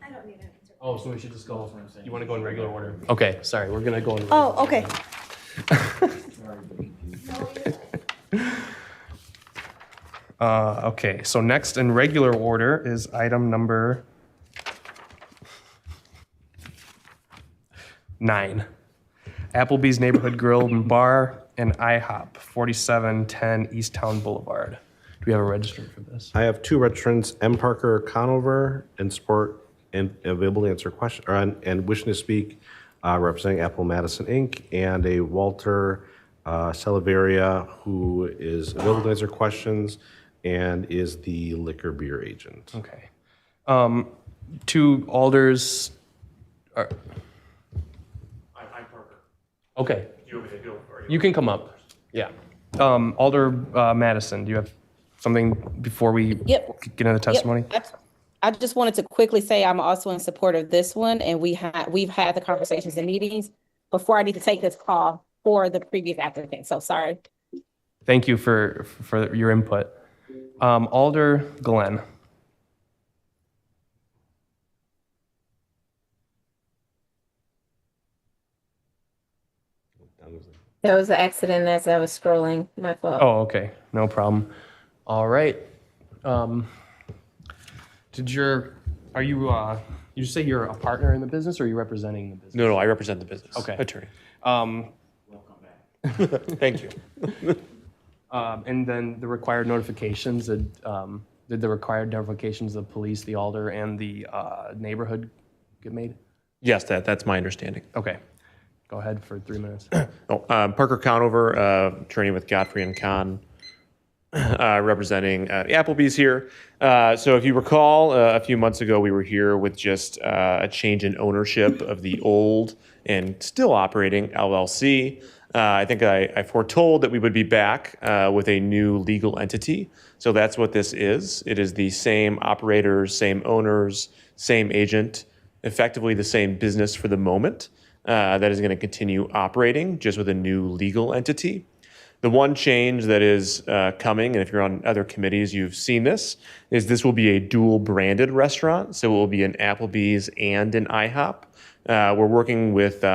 I don't need an interpreter. Oh, so we should just go, you want to go in regular order? Okay, sorry, we're going to go in. Oh, okay. Okay, so next in regular order is item number 9. Applebee's Neighborhood Grill and Bar and IHOP, 4710 East Town Boulevard. Do we have a registrant for this? I have 2 registrants, M. Parker Conover, and support and available to answer questions, and wishing to speak, representing Apple Madison Inc., and a Walter Salaveria, who is available to answer questions and is the liquor beer agent. Okay. 2 alders are. I'm Parker. Okay. You can come up. Yeah. Alder Madison, do you have something before we Yep. get into the testimony? Yep. I just wanted to quickly say I'm also in support of this one, and we've had the conversations and meetings before I need to take this call for the previous applicant. So sorry. Thank you for your input. Alder Glenn. There was an accident as I was scrolling. My fault. Oh, okay. No problem. All right. You say you're a partner in the business or are you representing the business? No, I represent the business. Okay. Attorney. Welcome back. Thank you. And then the required notifications, did the required notifications of police, the alder, and the neighborhood get made? Yes, that's my understanding. Okay. Go ahead for 3 minutes. Parker Conover, attorney with Godfrey and Kahn, representing Applebee's here. So if you recall, a few months ago, we were here with just a change in ownership of the old and still operating LLC. I think I foretold that we would be back with a new legal entity. So that's what this is. It is the same operators, same owners, same agent, effectively the same business for the moment. That is going to continue operating just with a new legal entity. The one change that is coming, and if you're on other committees, you've seen this, is this will be a dual branded restaurant. So it will be an Applebee's and an IHOP. We're working with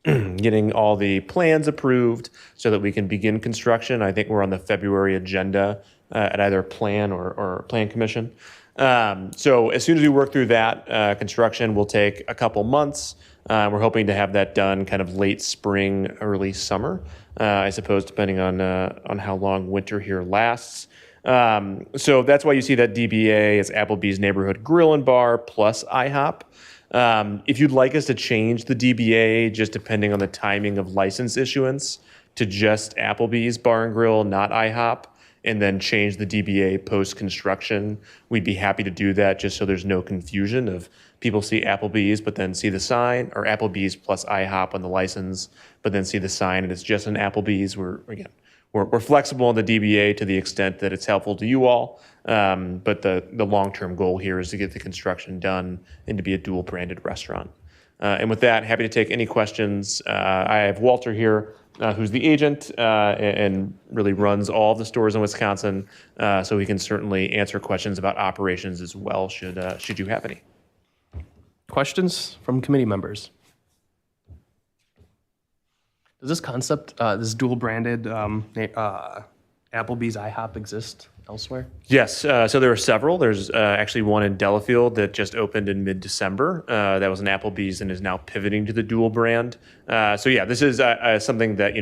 getting all the plans approved so that we can begin construction. I think we're on the February agenda at either plan or plan commission. So as soon as we work through that, construction will take a couple months. We're hoping to have that done kind of late spring, early summer, I suppose, depending on how long winter here lasts. So that's why you see that DBA is Applebee's Neighborhood Grill and Bar plus IHOP. If you'd like us to change the DBA, just depending on the timing of license issuance, to just Applebee's Bar and Grill, not IHOP, and then change the DBA post-construction, we'd be happy to do that just so there's no confusion of people see Applebee's but then see the sign, or Applebee's plus IHOP on the license, but then see the sign and it's just an Applebee's. We're flexible on the DBA to the extent that it's helpful to you all, but the long-term goal here is to get the construction done and to be a dual-branded restaurant. And with that, happy to take any questions. I have Walter here, who's the agent and really runs all of the stores in Wisconsin, so he can certainly answer questions about operations as well, should you have any. Questions from committee members? Does this concept, this dual branded Applebee's IHOP exist elsewhere? Yes, so there are several. There's actually one in Delafield that just opened in mid-December. That was an Applebee's and is now pivoting to the dual brand. So yeah, this is something that,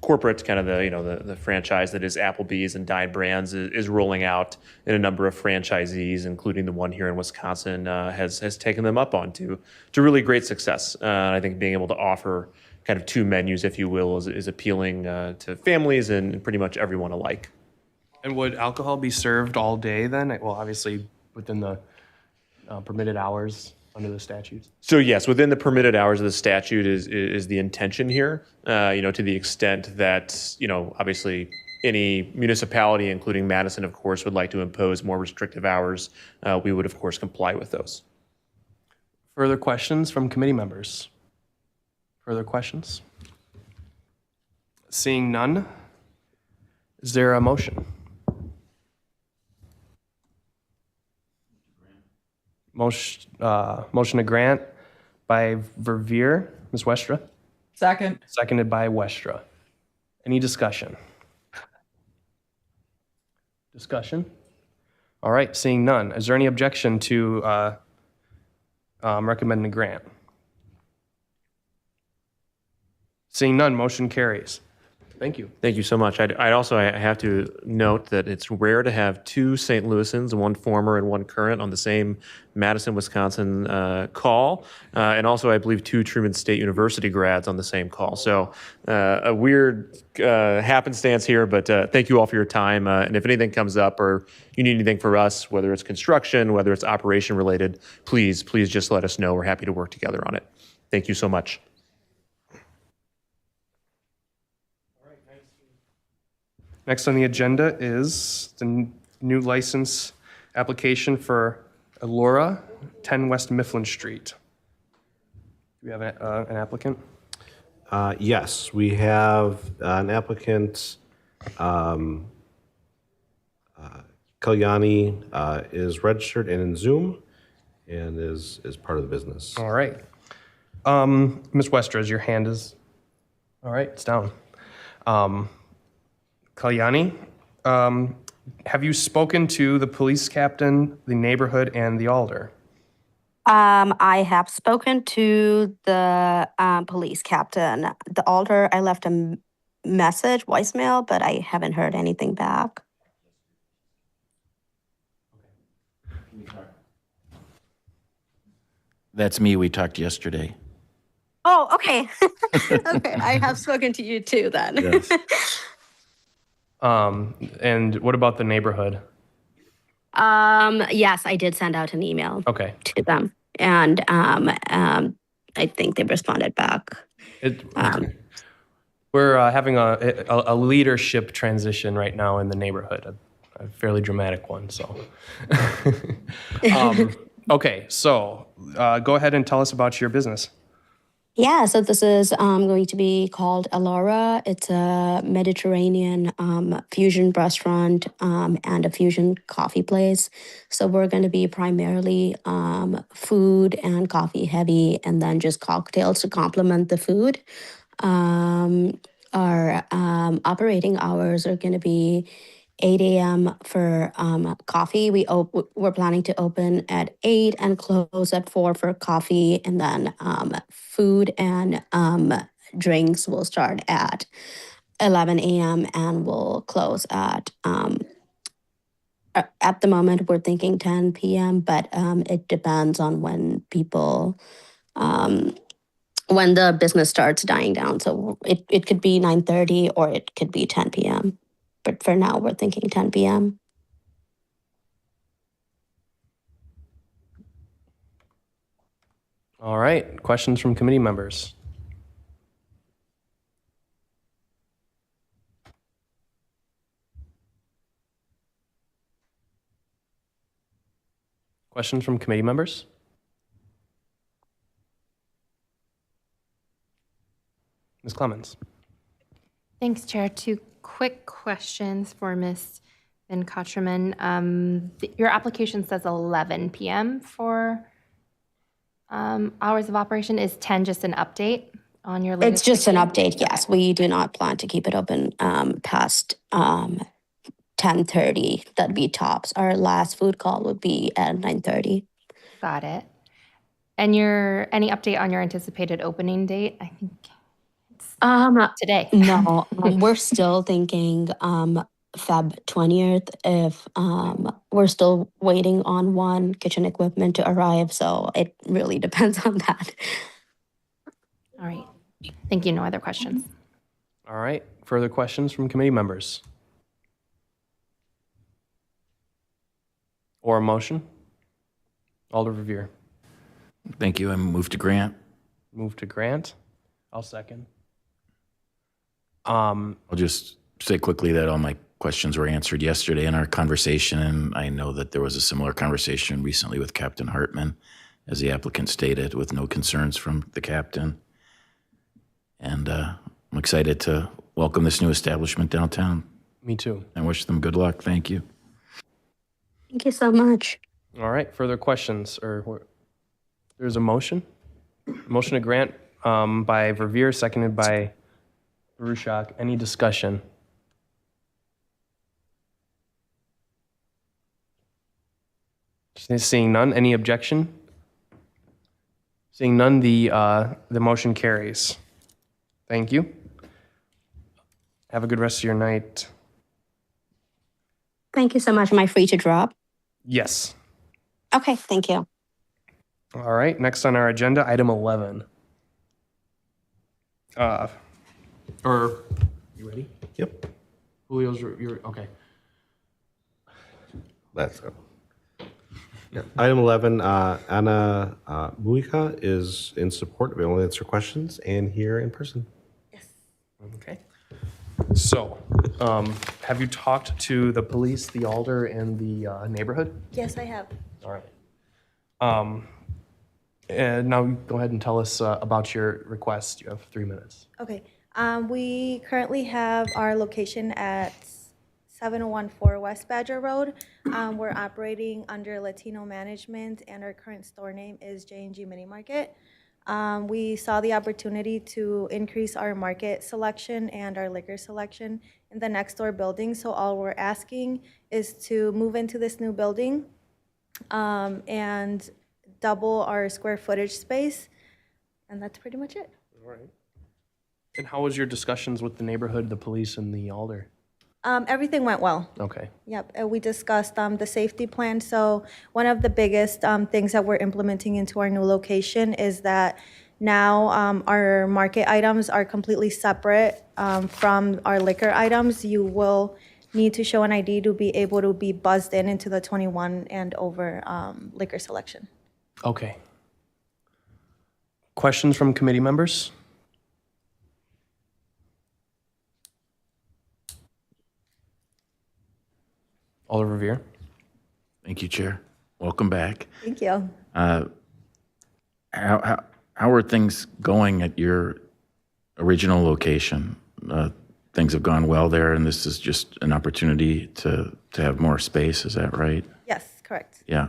corporate kind of the franchise that is Applebee's and Dine Brands is rolling out, and a number of franchisees, including the one here in Wisconsin, has taken them up on to really great success. I think being able to offer kind of two menus, if you will, is appealing to families and pretty much everyone alike. And would alcohol be served all day then? Well, obviously within the permitted hours under the statutes. So yes, within the permitted hours of the statute is the intention here. To the extent that obviously any municipality, including Madison, of course, would like to impose more restrictive hours, we would of course comply with those. Further questions from committee members? Further questions? Seeing none, is there a motion? Motion to grant by Verveer. Ms. Westra? Second. Seconded by Westra. Any discussion? Discussion? All right, seeing none. Is there any objection to recommending the grant? Seeing none, motion carries. Thank you. Thank you so much. I have to note that it's rare to have two St. Louisans, one former and one current, on the same Madison, Wisconsin call. And also, I believe, two Truman State University grads on the same call. So a weird happenstance here, but thank you all for your time. And if anything comes up or you need anything for us, whether it's construction, whether it's operation related, please just let us know. We're happy to work together on it. Thank you so much. Next on the agenda is the new license application for Allura, 10 West Mifflin Street. Do we have an applicant? Yes, we have an applicant. Kalyani is registered and in Zoom and is part of the business. All right. Ms. Westra, your hand is, all right, it's down. Kalyani, have you spoken to the police captain, the neighborhood, and the alder? I have spoken to the police captain. The alder, I left a message, voicemail, but I haven't heard anything back. That's me. We talked yesterday. Oh, okay. Okay, I have spoken to you too then. Yes. And what about the neighborhood? Yes, I did send out an email Okay. to them, and I think they responded back. We're having a leadership transition right now in the neighborhood, a fairly dramatic one. So, okay, so go ahead and tell us about your business. Yeah, so this is going to be called Allura. It's a Mediterranean fusion restaurant and a fusion coffee place. So we're going to be primarily food and coffee heavy, and then just cocktails to complement the food. Our operating hours are going to be 8 a.m. for coffee. We're planning to open at 8 and close at 4 for coffee, and then food and drinks will start at 11 a.m. and will close at the moment we're thinking 10 p.m., but it depends on when people when the business starts dying down. So it could be 9:30 or it could be 10 p.m. But for now, we're thinking 10 p.m. All right, questions from committee members? Questions from committee members? Ms. Clemens. Thanks, Chair. Two quick questions for Ms. Van Kotteraman. Your application says 11 p.m. for hours of operation. Is 10 just an update on your latest? It's just an thinking? update, yes. We do not plan to keep it open past 10:30. That'd be tops. Our last food call would be at 9:30. Got it. And any update on your anticipated opening date? I think today. No, we're still thinking Feb 20th. If we're still waiting on one kitchen equipment to arrive, so it really depends on that. All right. Thank you. No other questions. All right. Further questions from committee members? Or a motion? Alder Revere. Thank you. I move to grant. Move to grant. I'll second. I'll just say quickly that all my questions were answered yesterday in our conversation, and I know that there was a similar conversation recently with Captain Hartman, as the applicant stated, with no concerns from the captain. And I'm excited to welcome this new establishment downtown. Me too. I wish them good luck. Thank you. Thank you so much. All right. Further questions? There's a motion. Motion to grant by Revere, seconded by Baruchak. Any discussion? Seeing none. Any objection? Seeing none, the motion carries. Thank you. Have a good rest of your night. Thank you so much. Am I free to drop? Yes. Okay, thank you. All right. Next on our agenda, item 11. You ready? Yep. Julio's, you're okay. That's it. Yeah. Item 11, Anna Muika is in support, available to answer questions, and here in person. Okay. So, have you talked to the police, the alder, and the neighborhood? Yes, I have. All right. And now go ahead and tell us about your request. You have 3 minutes. Okay. We currently have our location at 7014 West Badger Road. We're operating under Latino management, and our current store name is J&G Mini Market. We saw the opportunity to increase our market selection and our liquor selection in the next door building. So all we're asking is to move into this new building and double our square footage space. And that's pretty much it. All right. And how was your discussions with the neighborhood, the police, and the alder? Everything went well. Okay. Yep, we discussed the safety plan. So one of the biggest things that we're implementing into our new location is that now our market items are completely separate from our liquor items. You will need to show an ID to be able to be buzzed into the 21 and over liquor selection. Okay. Questions from committee members? Alder Revere. Thank you, Chair. Welcome back. Thank you. How are things going at your original location? Things have gone well there, and this is just an opportunity to have more space. Is that right? Yes, correct. Yeah.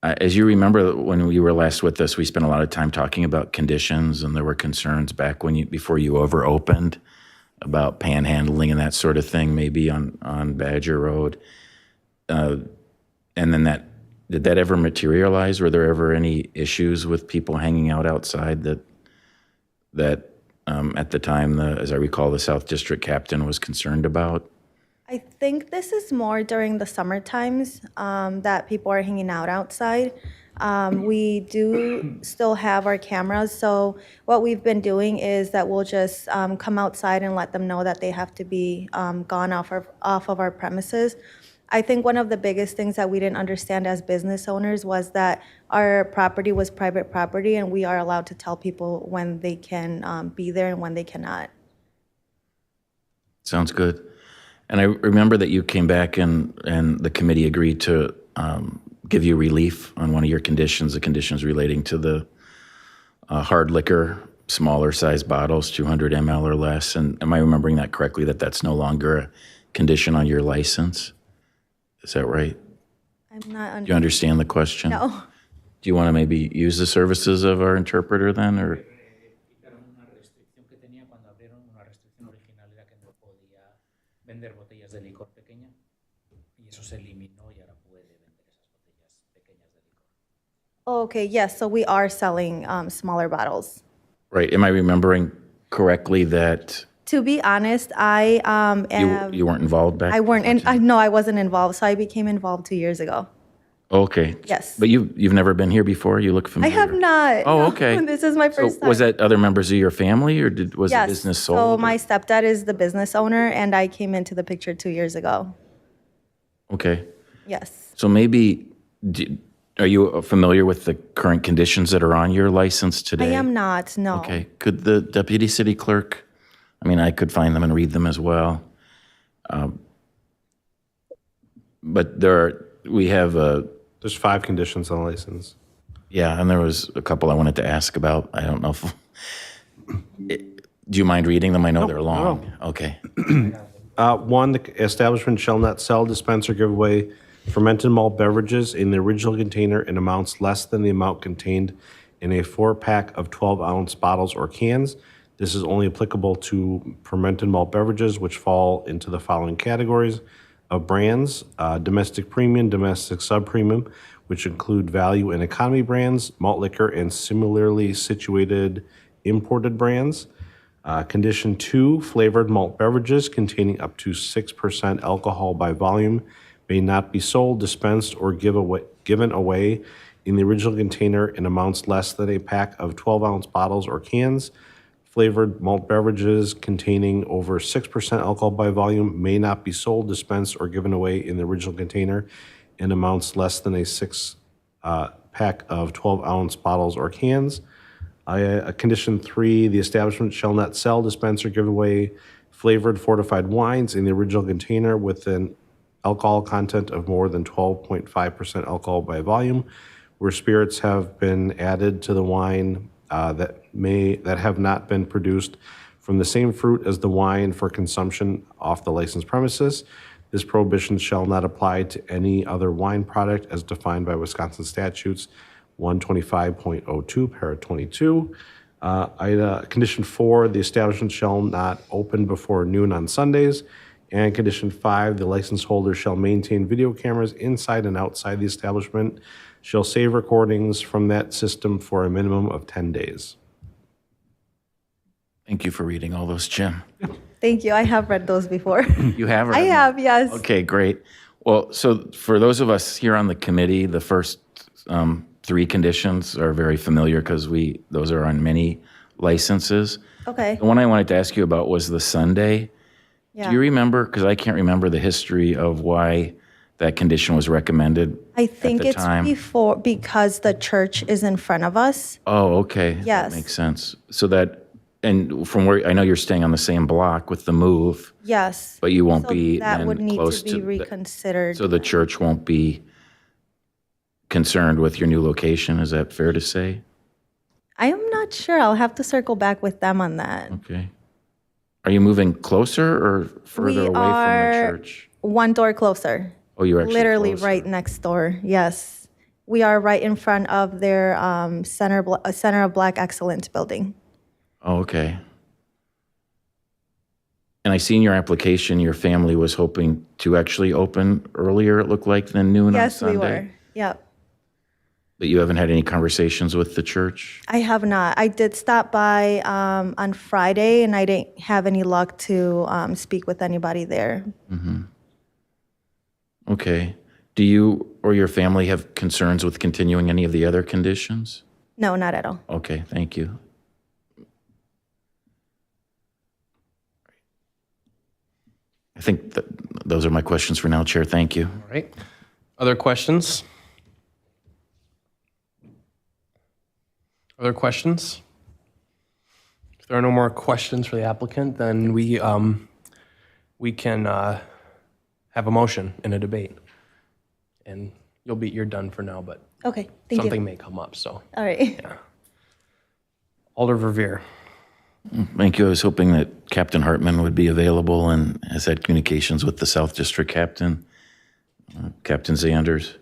As you remember, when you were last with us, we spent a lot of time talking about conditions, and there were concerns back before you opened about panhandling and that sort of thing, maybe on Badger Road. And then did that ever materialize? Were there ever any issues with people hanging out outside that at the time, as I recall, the South District captain was concerned about? I think this is more during the summer times that people are hanging out outside. We do still have our cameras, so what we've been doing is that we'll just come outside and let them know that they have to be gone off of our premises. I think one of the biggest things that we didn't understand as business owners was that our property was private property, and we are allowed to tell people when they can be there and when they cannot. Sounds good. And I remember that you came back and the committee agreed to give you relief on one of your conditions, the conditions relating to the hard liquor smaller size bottles, 200 ml or less. And am I remembering that correctly, that that's no longer a condition on your license? Is that right? I'm not Do you understand the question? No. Do you want to maybe use the services of our interpreter then, or? Una restricción que tenía cuando abrieron, una restricción original era que no podía vender botellas de licor pequeña y eso se eliminó y ahora puede vender esas botellas pequeñas de licor. Okay, yes, so we are selling smaller bottles. Right, am I remembering correctly that To be honest, I you weren't involved back? I weren't, and no, I wasn't involved. So I became involved 2 years ago. Okay. Yes. But you've never been here before? You look I familiar. have not. Oh, no. okay. This is my first time. Was that other members of your family, or was the Yes. business So sold? my stepdad is the business owner, and I came into the picture 2 years ago. Okay. Yes. So maybe, are you familiar with the current conditions that are on your license today? I am not. No. Okay. Could the deputy city clerk, I mean, I could find them and read them as well. But we have There's 5 conditions on the license. yeah, and there was a couple I wanted to ask about. I don't know if, do you mind reading them? I know they're long. Okay. 1, the establishment shall not sell, dispense, or give away fermented malt beverages in the original container in amounts less than the amount contained in a 4-pack of 12-ounce bottles or cans. This is only applicable to fermented malt beverages, which fall into the following categories of brands: domestic premium, domestic sub-premium, which include value and economy brands, malt liquor, and similarly situated imported brands. Condition 2, flavored malt beverages containing up to 6% alcohol by volume may not be sold, dispensed, or given away in the original container in amounts less than a pack of 12-ounce bottles or cans. Flavored malt beverages containing over 6% alcohol by volume may not be sold, dispensed, or given away in the original container in amounts less than a 6-pack of 12-ounce bottles or cans. Condition 3, the establishment shall not sell, dispense, or give away flavored fortified wines in the original container with an alcohol content of more than 12.5% alcohol by volume, where spirits have been added to the wine that have not been produced from the same fruit as the wine for consumption off the licensed premises. This prohibition shall not apply to any other wine product as defined by Wisconsin statutes 125.02, para 22. Condition 4, the establishment shall not open before noon on Sundays. And condition 5, the license holder shall maintain video cameras inside and outside the establishment, shall save recordings from that system for a minimum of 10 days. Thank you for reading all those, Jim. Thank you. I have read those before. You have? I have, yes. Okay, great. Well, so for those of us here on the committee, the first 3 conditions are very familiar because those are on many licenses. Okay. The one I wanted to ask you about was the Sunday. Yeah. Do you remember, because I can't remember the history of why that condition was recommended I think at the it's time? because the church is in front of us. Oh, okay. Yes. That makes sense. So and from where, I know you're staying on the same block with the move, Yes. but you won't So be that then would need close to be to reconsidered. so the church won't be concerned with your new location. Is that fair to say? I am not sure. I'll have to circle back with them on that. Okay. Are you moving closer or further We away from the are church? one door closer. Oh, you're actually Literally closer. right next door. Yes. We are right in front of their Center of Black Excellence building. Oh, okay. And I see in your application, your family was hoping to actually open earlier, it looked like, than noon on Yes, we Sunday. were. Yep. But you haven't had any conversations with the church? I have not. I did stop by on Friday, and I didn't have any luck to speak with anybody there. Mm-hmm. Okay. Do you or your family have concerns with continuing any of the other conditions? No, not at all. Okay, thank you. I think that those are my questions for now, Chair. Thank you. All right. Other questions? Other questions? If there are no more questions for the applicant, then we can have a motion in a debate. And you're done for now, but Okay, thank something you. may come up, so. All right. Yeah. Alder Verveer. Thank you. I was hoping that Captain Hartman would be available and has had communications with the South District Captain, Captain Zanders.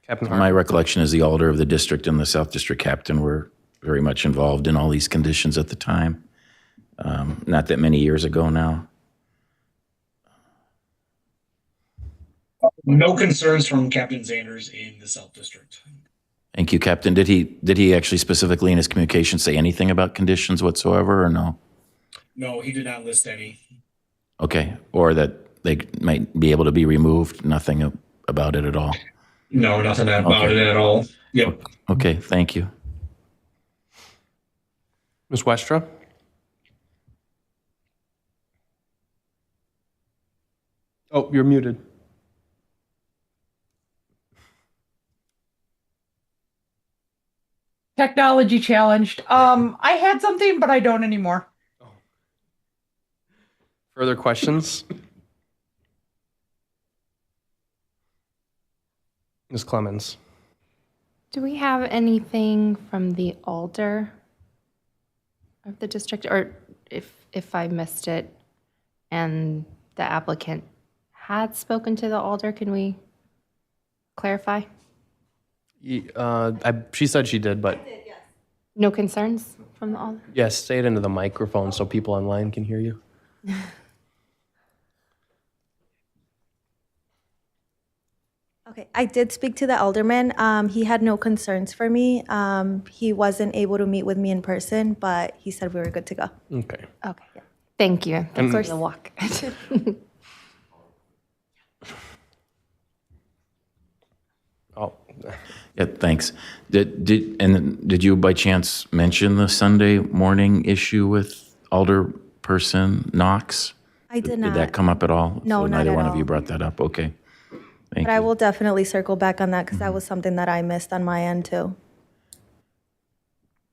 Captain My Hartman. recollection is the alder of the district and the South District Captain were very much involved in all these conditions at the time. Not that many years ago now. No concerns from Captain Zanders in the South District. Thank you, Captain. Did he actually specifically in his communication say anything about conditions whatsoever or no? No, he did not list any. Okay. Or that they might be able to be removed? Nothing about it at all? No, nothing about it at all. Yep. Okay. Thank you. Ms. Westra? Oh, you're muted. Technology challenged. I had something, but I don't anymore. Further questions? Ms. Clemens? Do we have anything from the alder of the district, or if I missed it and the applicant had spoken to the alder, can we clarify? She said she did, but No concerns from the alder? yes, say it into the microphone so people online can hear you. Okay, I did speak to the alderman. He had no concerns for me. He wasn't able to meet with me in person, but he said we were good to go. Okay. Okay, yeah. Thank you. Thanks for the walk. Oh, Yeah, thanks. Did you by chance mention the Sunday morning issue with Alderperson Knox? I did Did not. that come up at all? No, So not neither at one of all. you brought that up. Okay. Thank But I you. will definitely circle back on that because that was something that I missed on my end too.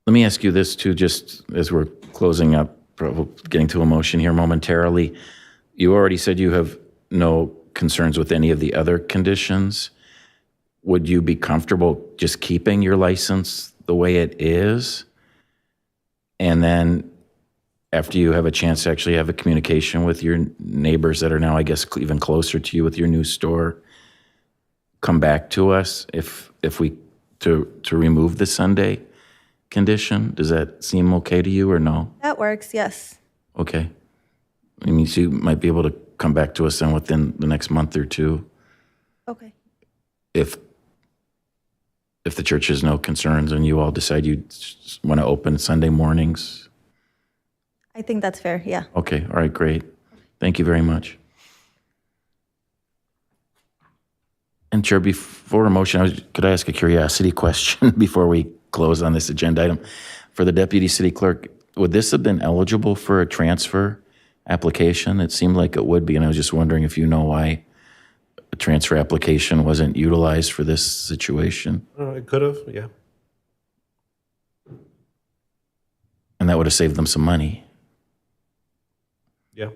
Let me ask you this too, just as we're closing up, probably getting to a motion here momentarily. You already said you have no concerns with any of the other conditions. Would you be comfortable just keeping your license the way it is? And then after you have a chance to actually have a communication with your neighbors that are now, I guess, even closer to you with your new store, come back to us if we to remove the Sunday condition? Does that seem okay to you or no? That works, yes. Okay. I mean, so you might be able to come back to us then within the next month or two Okay. if the church has no concerns and you all decide you want to open Sunday mornings. I think that's fair, yeah. Okay, all right, great. Thank you very much. And Chair, before a motion, could I ask a curiosity question before we close on this agenda item? For the Deputy City Clerk, would this have been eligible for a transfer application? It seemed like it would be, and I was just wondering if you know why a transfer application wasn't utilized for this situation. It could have, yeah. And that would have saved them some money. Yeah.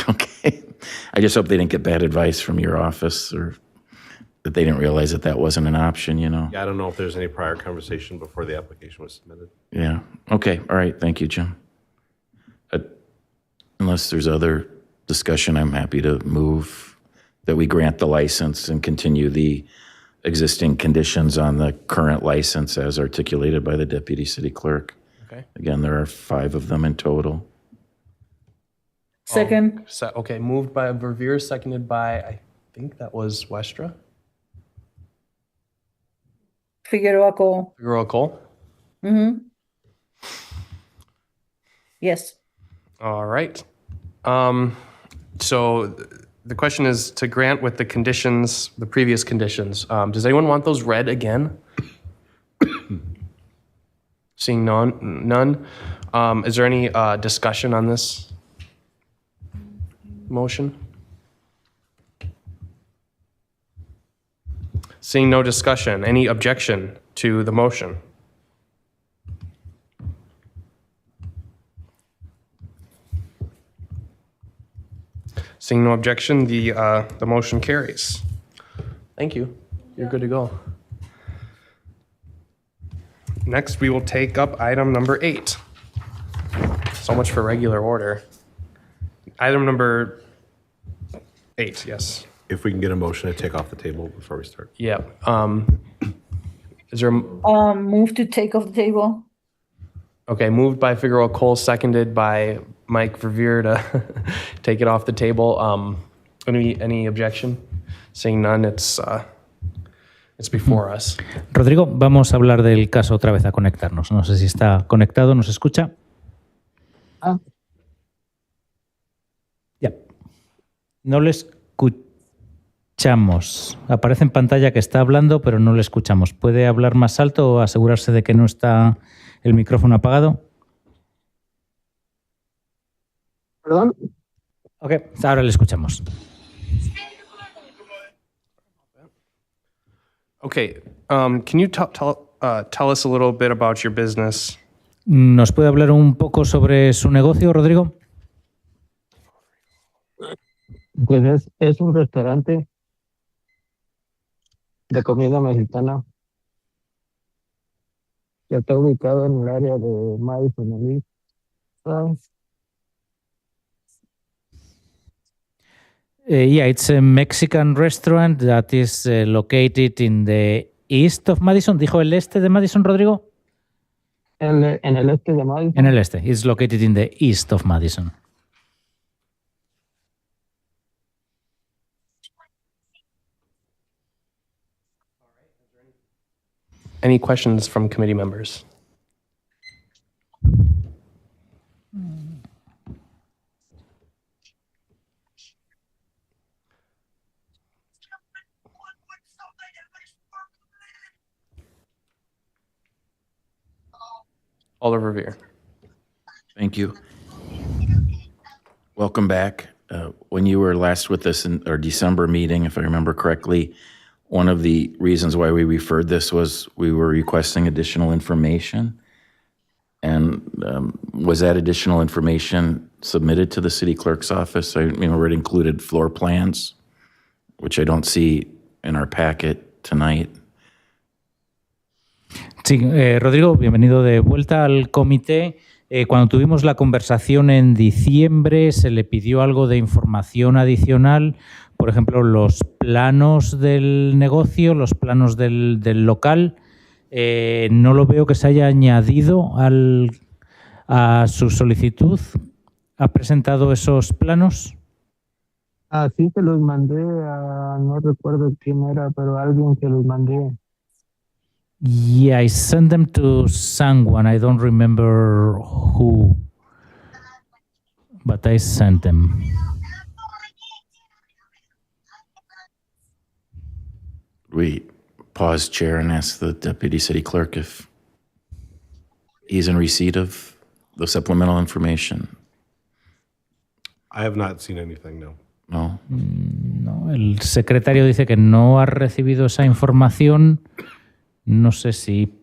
Okay. I just hope they didn't get bad advice from your office or that they didn't realize that that wasn't an option, you know? Yeah, I don't know if there's any prior conversation before the application was submitted. Yeah. Okay. All right. Thank you, Jim. Unless there's other discussion, I'm happy to move that we grant the license and continue the existing conditions on the current license as articulated by the Deputy City Clerk. okay. Again, there are 5 of them in total. Second. Okay, moved by Verveer, seconded by, I think that was Westra. Figueroa Cole. Figueroa Cole. Mm-hmm. Yes. All right. So the question is to grant with the conditions, the previous conditions. Does anyone want those read again? Seeing none. Is there any discussion on this motion? Seeing no discussion, any objection to the motion? Seeing no objection, the motion carries. Thank you. You're good to go. Next, we will take up item number 8. So much for regular order. Item number 8, yes. If we can get a motion to take off the table before we start. Yeah. Is there, Move to take off the table. okay, moved by Figueroa Cole, seconded by Mike Verveer to take it off the table. Any objection? Seeing none, it's before us. Rodrigo, vamos a hablar del caso otra vez a conectarnos. No sé si está conectado, ¿nos escucha? Ya. No le escuchamos. Aparece en pantalla que está hablando, pero no le escuchamos. ¿Puede hablar más alto o asegurarse de que no está el micrófono apagado? ¿Perdón? Ok, ahora le escuchamos. Okay, can you tell us a little bit about your business? ¿Nos puede hablar un poco sobre su negocio, Rodrigo? Pues es un restaurante de comida mexicana que está ubicado en el área de Madison, Elite. Yeah, it's a Mexican restaurant that is located in the east of Madison. ¿Dijo el este de Madison, Rodrigo? En el este de Madison. En el este. It's located in the east of Madison. Any questions from committee members? Alder Verveer. Thank you. Welcome back. When you were last with us in our December meeting, if I remember correctly, one of the reasons why we referred this was we were requesting additional information. And was that additional information submitted to the city clerk's office? I mean, it included floor plans, which I don't see in our packet tonight. Sí, Rodrigo, bienvenido de vuelta al comité. Cuando tuvimos la conversación en diciembre, se le pidió algo de información adicional, por ejemplo, los planos del negocio, los planos del local. No lo veo que se haya añadido a su solicitud. ¿Ha presentado esos planos? Sí, se los mandé a, no recuerdo quién era, pero alguien que los mandé. Yeah, I sent them to someone. I don't remember who, but I sent them. We pause, Chair, and ask the Deputy City Clerk if he's in receipt of the supplemental information. I have not seen anything, no. No. No, el secretario dice que no ha recibido esa información. No sé si...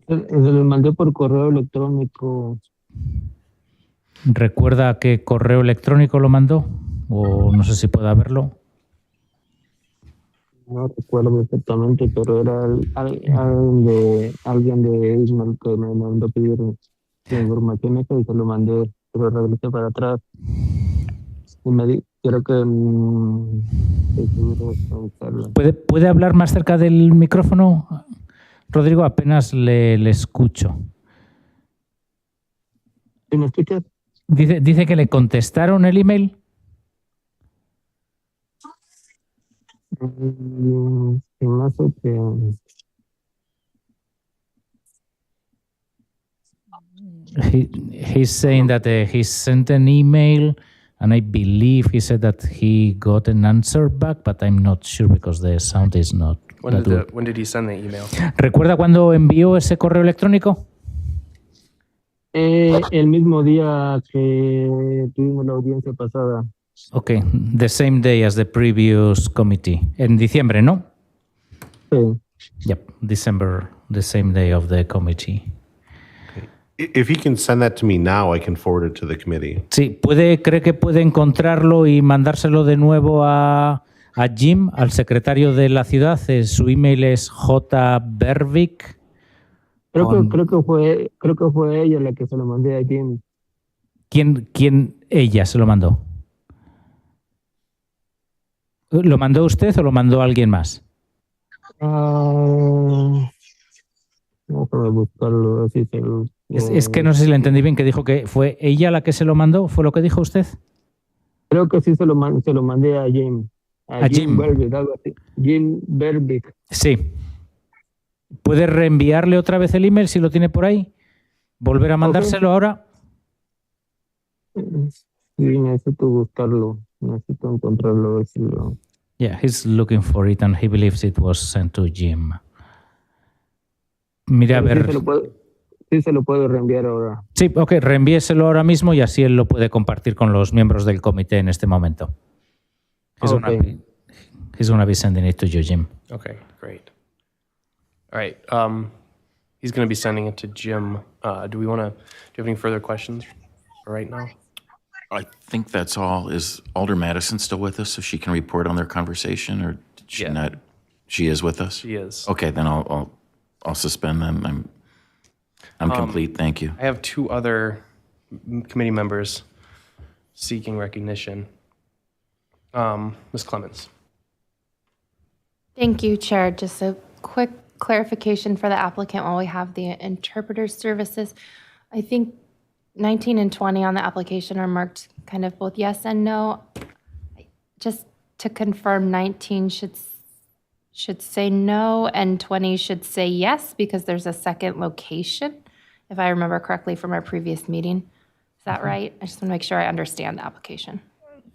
Se los mandé por correo electrónico. ¿Recuerda a qué correo electrónico lo mandó? O no sé si pueda verlo. No recuerdo exactamente, pero era alguien de Ismael que me mandó pedir la información esa y se lo mandé, pero regresé para atrás. Y creo que... ¿Puede hablar más cerca del micrófono? Rodrigo, apenas le escucho. ¿Sí me escuchas? Dice que le contestaron el email. No sé qué... He's saying that he sent an email, and I believe he said that he got an answer back, but I'm not sure because the sound is not that good. When did he send the email? ¿Recuerda cuándo envió ese correo electrónico? El mismo día que tuvimos la audiencia pasada. Okay, the same day as the previous committee. En diciembre, ¿no? Sí. Yep, December, the same day of the committee. If he can send that to me now, I can forward it to the committee. Sí, cree que puede encontrarlo y mandárselo de nuevo a Jim, al secretario de la ciudad. Su email es jbervik. Creo que fue ella la que se lo mandé a Jim. ¿Quién ella se lo mandó? ¿Lo mandó usted o lo mandó alguien más? Ah, vamos a buscarlo, así se lo- Es que no sé si le entendí bien, que dijo que fue ella la que se lo mandó, ¿fue lo que dijo usted? Creo que sí se lo mandé a Jim. A Jim. Berbick, algo así. Jim Berbick. Sí. ¿Puede reenviarle otra vez el email si lo tiene por ahí? ¿Volver a mandárselo ahora? Sí, necesito buscarlo. Necesito encontrarlo. A ver si lo... Yeah, he's looking for it and he believes it was sent to Jim. Mira, a Pero ver. sí se lo puedo reenviar ahora. Sí, ok, reenvíeselo ahora mismo y así él lo puede compartir con los miembros del comité en este momento. He's gonna be sending it to you, Jim. Okay, great. All right. He's going to be sending it to Jim. Do you have any further questions for right now? I think that's all. Is Alder Madison still with us so she can report on their conversation, or did she not? She is with us? She is. Okay, then I'll suspend them. I'm complete. Thank you. I have two other committee members seeking recognition. Ms. Clemens. Thank you, Chair. Just a quick clarification for the applicant while we have the interpreter services. I think 19 and 20 on the application are marked kind of both yes and no. Just to confirm, 19 should say no and 20 should say yes because there's a second location, if I remember correctly from our previous meeting. Is that right? I just want to make sure I understand the application.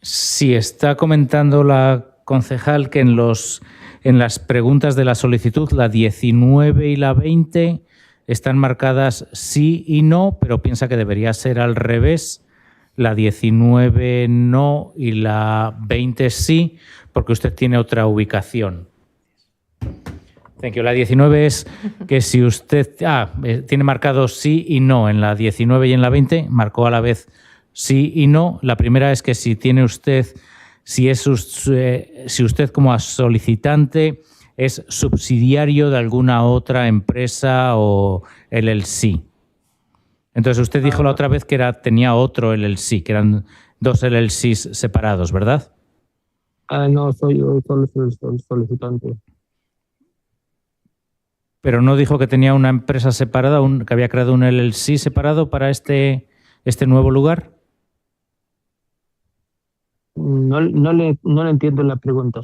Sí, está comentando la concejal que en las preguntas de la solicitud, la 19 y la 20 están marcadas sí y no, pero piensa que debería ser al revés. La 19 no y la 20 sí, porque usted tiene otra ubicación. Thank you. La 19 es que si usted tiene marcado sí y no en la 19 y en la 20, marcó a la vez sí y no. La primera es que si usted como solicitante es subsidiario de alguna otra empresa o LLC. Entonces usted dijo la otra vez que tenía otro LLC, que eran dos LLCs separados, ¿verdad? No, soy yo solo el solicitante. Pero no dijo que tenía una empresa separada, que había creado un LLC separado para este nuevo lugar. No le entiendo la pregunta.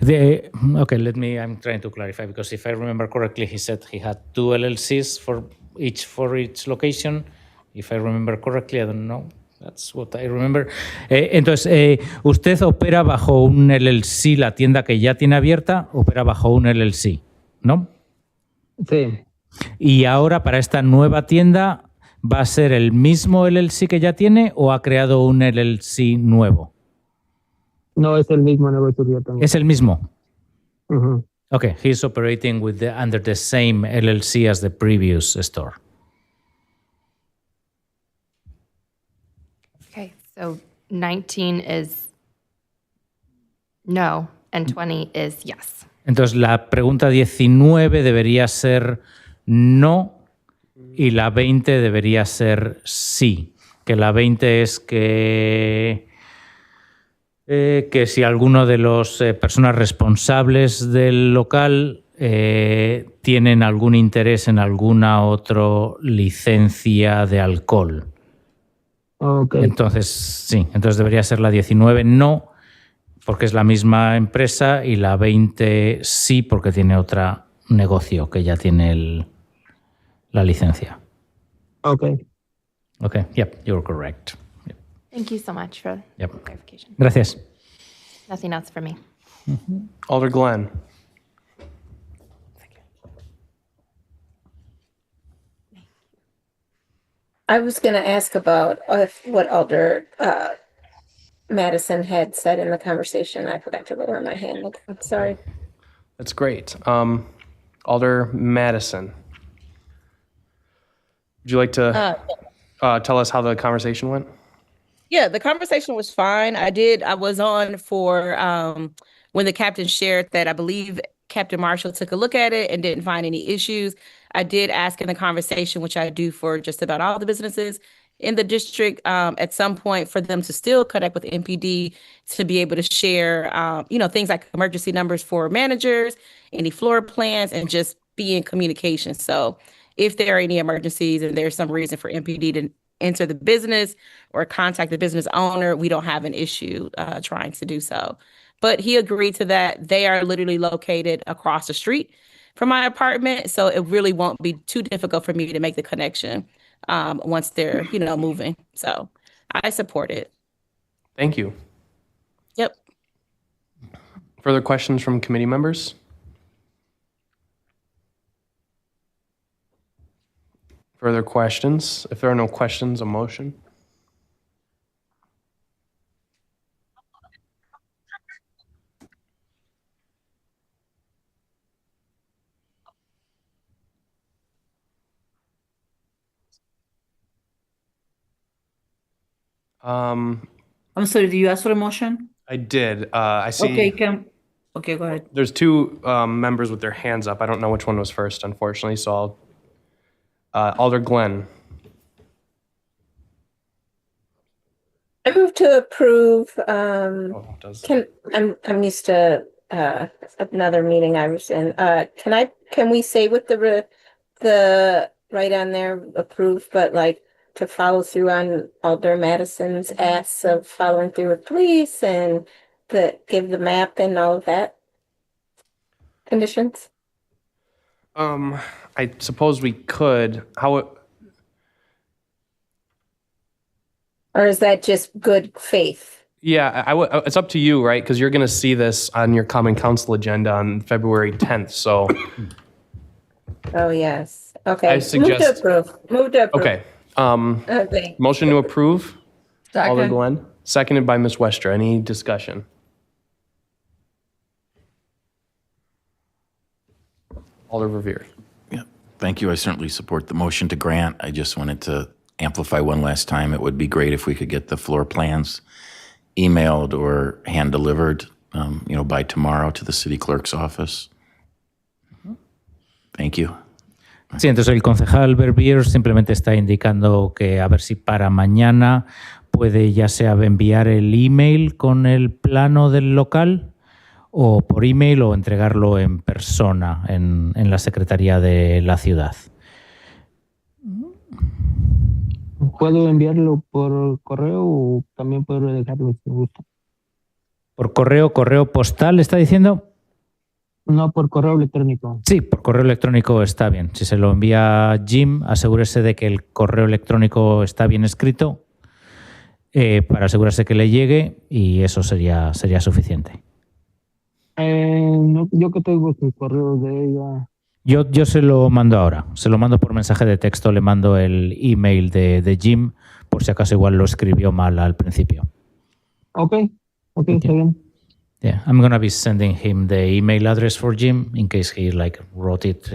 I'm trying to clarify because if I remember correctly, he said he had two LLCs for each location. If I remember correctly, I don't know. That's what I remember. Entonces, ¿usted opera bajo un LLC, la tienda que ya tiene abierta, opera bajo un LLC, ¿no? Sí. Y ahora para esta nueva tienda, ¿va a ser el mismo LLC que ya tiene o ha creado un LLC nuevo? No, es el mismo negocio que yo tengo. Es el mismo. Ujú. Okay, he's operating under the same LLC as the previous store. Okay, so 19 is no and 20 is yes. Entonces la pregunta 19 debería ser no y la 20 debería ser sí. Que la 20 es que si alguno de los personas responsables del local tienen algún interés en alguna otra licencia de alcohol. Okay. Entonces, sí, entonces debería ser la 19 no, porque es la misma empresa, y la 20 sí, porque tiene otro negocio que ya tiene la licencia. Okay. Okay, yep, you're correct. Yep. Thank you so much for Yep. clarification. Gracias. Nothing else for me. Alder Glenn. I was going to ask about what Alder Madison had said in the conversation. I forgot to lower my hand. I'm sorry. That's great. Alder Madison. Would you like to tell us how the conversation went? Yeah, the conversation was fine. I was on for when the captain shared that I believe Captain Marshall took a look at it and didn't find any issues. I did ask in the conversation, which I do for just about all the businesses, in the district at some point for them to still connect with MPD to be able to share, things like emergency numbers for managers, any floor plans, and just be in communication. So if there are any emergencies and there's some reason for MPD to enter the business or contact the business owner, we don't have an issue trying to do so. But he agreed to that. They are literally located across the street from my apartment, so it really won't be too difficult for me to make the connection once they're, moving. So I support it. Thank you. Yep. Further questions from committee members? Further questions? If there are no questions, a motion? I'm sorry, did you ask for a motion? I did. I see. Okay, go ahead. There's two members with their hands up. I don't know which one was first, unfortunately, so I'll. Alder Glenn. I move to approve. Does I'm used to another meeting I was in. Can we say with the right on there approve, but like to follow through on Alder Madison's asks of following through with police and give the map and all of that conditions? I suppose we could. Or is that just good faith? Yeah, it's up to you, right? Because you're going to see this on your Common Council agenda on February 10th. So. Oh yes. Okay. I suggest. Move to approve. Okay. Okay. Motion to approve. Alder Second. Glenn. Seconded by Ms. Westra. Any discussion? Alder Revere. Yeah, thank you. I certainly support the motion to grant. I just wanted to amplify one last time. It would be great if we could get the floor plans emailed or hand delivered, by tomorrow to the city clerk's office. Thank you. Sí, entonces el concejal Verbier simplemente está indicando que a ver si para mañana puede ya sea enviar el email con el plano del local o por email o entregarlo en persona en la Secretaría de la ciudad. ¿Puedo enviarlo por correo o también puedo dejarlo si gusta? ¿Por correo postal está diciendo? No, por correo electrónico. Sí, por correo electrónico está bien. Si se lo envía a Jim, asegúrese de que el correo electrónico está bien escrito para asegurarse que le llegue y eso sería suficiente. No, yo que tengo el correo de ella. Yo se lo mando ahora. Se lo mando por mensaje de texto, le mando el email de Jim, por si acaso igual lo escribió mal al principio. Ok, está bien. Yeah, I'm going to be sending him the email address for Jim in case he wrote it.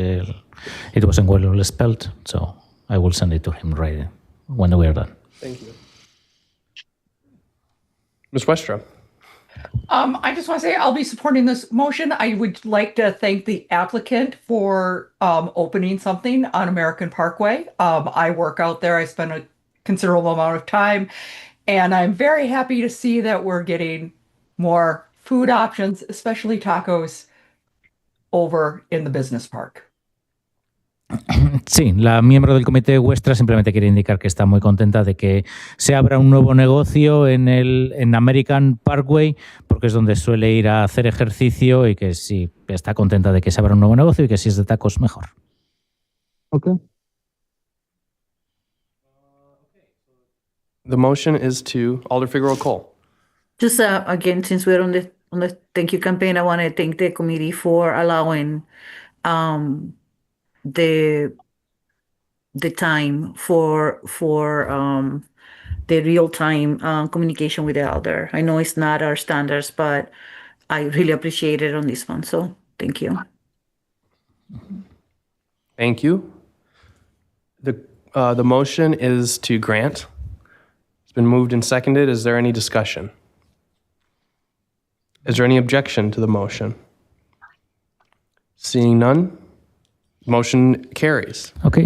It wasn't well spelled, so I will send it to him right when we are done. Thank you. Ms. Westra. I just want to say I'll be supporting this motion. I would like to thank the applicant for opening something on American Parkway. I work out there. I spend a considerable amount of time, and I'm very happy to see that we're getting more food options, especially tacos, over in the business park. Sí, la miembro del comité Westra simplemente quiere indicar que está muy contenta de que se abra un nuevo negocio en American Parkway, porque es donde suele ir a hacer ejercicio y que sí, está contenta de que se abra un nuevo negocio y que si es de tacos, mejor. Okay. The motion is to Alder Figueroa Cole. Just again, since we're on the thank you campaign, I want to thank the committee for allowing the time for the real time communication with the elder. I know it's not our standards, but I really appreciate it on this one. So thank you. Thank you. The motion is to grant. It's been moved and seconded. Is there any discussion? Is there any objection to the motion? Seeing none, Motion carries. Ok,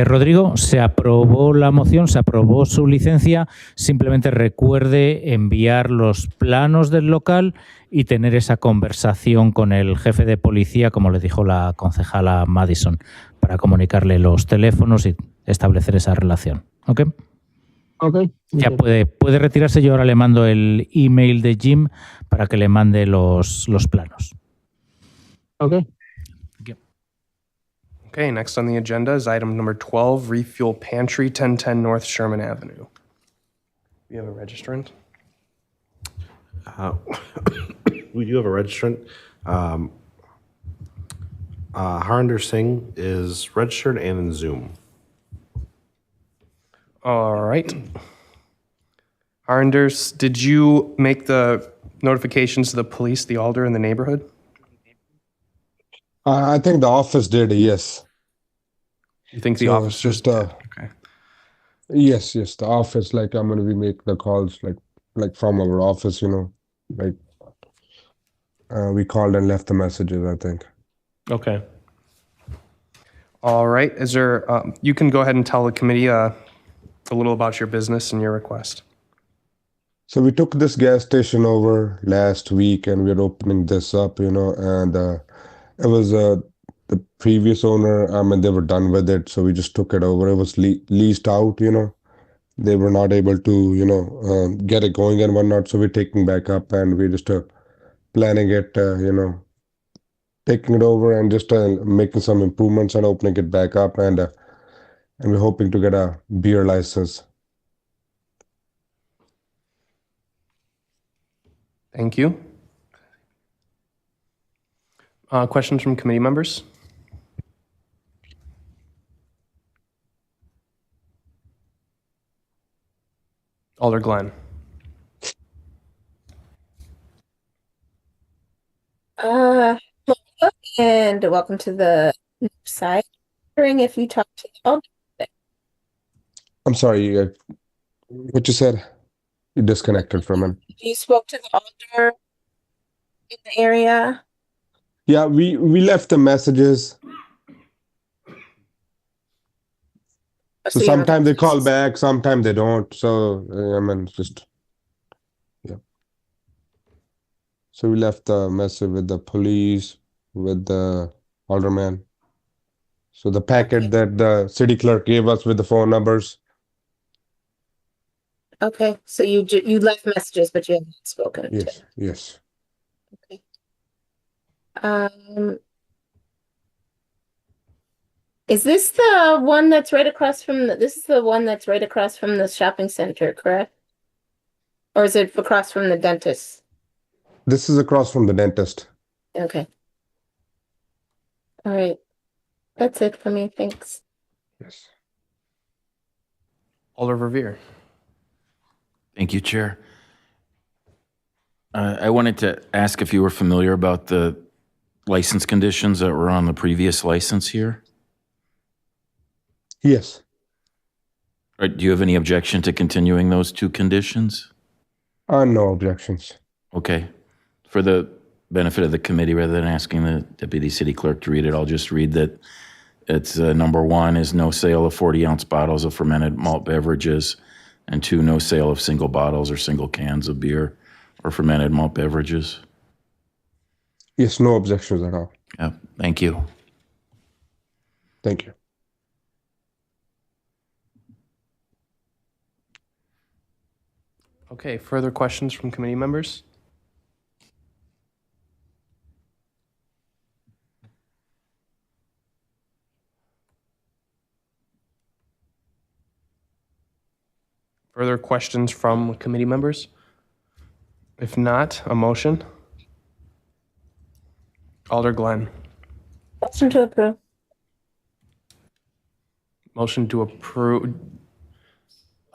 Rodrigo, se aprobó la moción, se aprobó su licencia. Simplemente recuerde enviar los planos del local y tener esa conversación con el jefe de policía, como le dijo la concejala Madison, para comunicarle los teléfonos y establecer esa relación. ¿Ok? Ok. Ya puede retirarse. Yo ahora le mando el email de Jim para que le mande los planos. Ok. Okay, next on the agenda is item number 12, Refuel Pantry, 1010 North Sherman Avenue. We have a registrant. We do have a registrant. Harinder Singh is registered and in Zoom. All right. Harinder, did you make the notifications to the police, the alder, and the neighborhood? I think the office did, yes. You think the So office it's just okay. yes, the office, like I'm gonna be make the calls like from our office, like we called and left the messages, I think. Okay. All right. Is there? You can go ahead and tell the committee a little about your business and your request. So we took this gas station over last week and we're opening this up, and it was the previous owner, they were done with it, so we just took it over. It was leased out, They were not able to, get it going and whatnot, so we're taking back up and we're just planning it, taking it over and just making some improvements and opening it back up, and we're hoping to get a beer license. Thank you. Questions from committee members? Alder Glenn. And welcome to the site. Wondering if you talked to the alder. I'm sorry, what you said? You disconnected from it. You spoke to the alder in the area. Yeah, we left the messages. So you haven't- sometimes they call back, sometimes they don't. So just yeah. So we left the message with the police, with the alderman. So the packet that the city clerk gave us with the phone numbers. Okay, so you left messages, but you haven't spoken. Yes. Okay. Is this the one that's right across from this is the one that's right across from the shopping center, correct? Or is it across from the dentist? This is across from the dentist. Okay. All right. That's it for me. Thanks. Yes. Alder Verveer. Thank you, Chair. I wanted to ask if you were familiar about the license conditions that were on the previous license here? Yes. Do you have any objection to continuing those two conditions? No objections. Okay. For the benefit of the committee, rather than asking the deputy city clerk to read it, I'll just read that it's number 1 is no sale of 40-ounce bottles of fermented malt beverages, and 2, no sale of single bottles or single cans of beer or fermented malt beverages. Yes, no objections at all. Yeah, thank you. Thank you. Okay, further questions from committee members? Further questions from committee members? If not, a motion? Alder Glenn. Motion to approve. Motion to approve.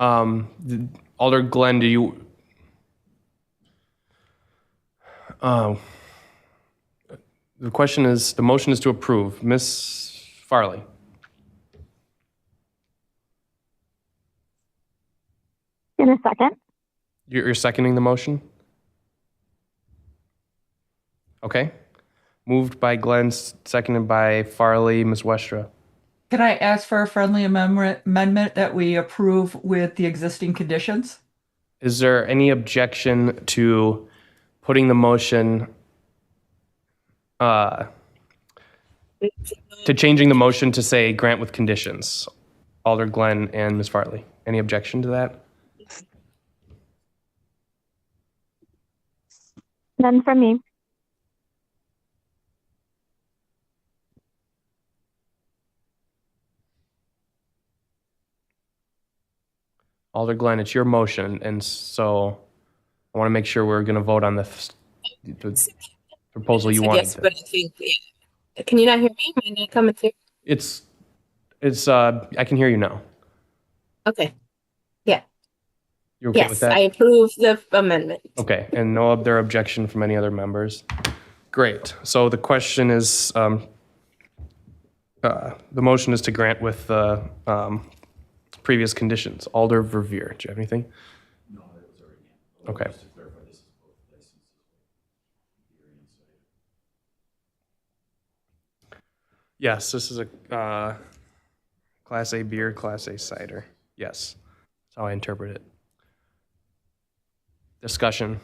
Alder Glenn, do you? The question is, the motion is to approve. Ms. Farley. In a second. You're seconding the motion? Okay. Moved by Glenn, seconded by Farley. Ms. Westra. Can I ask for a friendly amendment that we approve with the existing conditions? Is there any objection to putting the motion, to changing the motion to say grant with conditions? Alder Glenn and Ms. Farley. Any objection to that? None from me. Alder Glenn, it's your motion, and so I want to make sure we're going to vote on the proposal you wanted. Yes, but I think, yeah. Can you not hear me? Am I not coming through? It's I can hear you now. Okay. Yeah. You okay Yes, with that? I approve the amendment. Okay, and no other objection from any other members. Great. So the question is, the motion is to grant with the previous conditions. Alder Verveer, do you have anything? No, that was already. Okay. Yes, this is a Class A beer, Class A cider. Yes, that's how I interpret it. Discussion.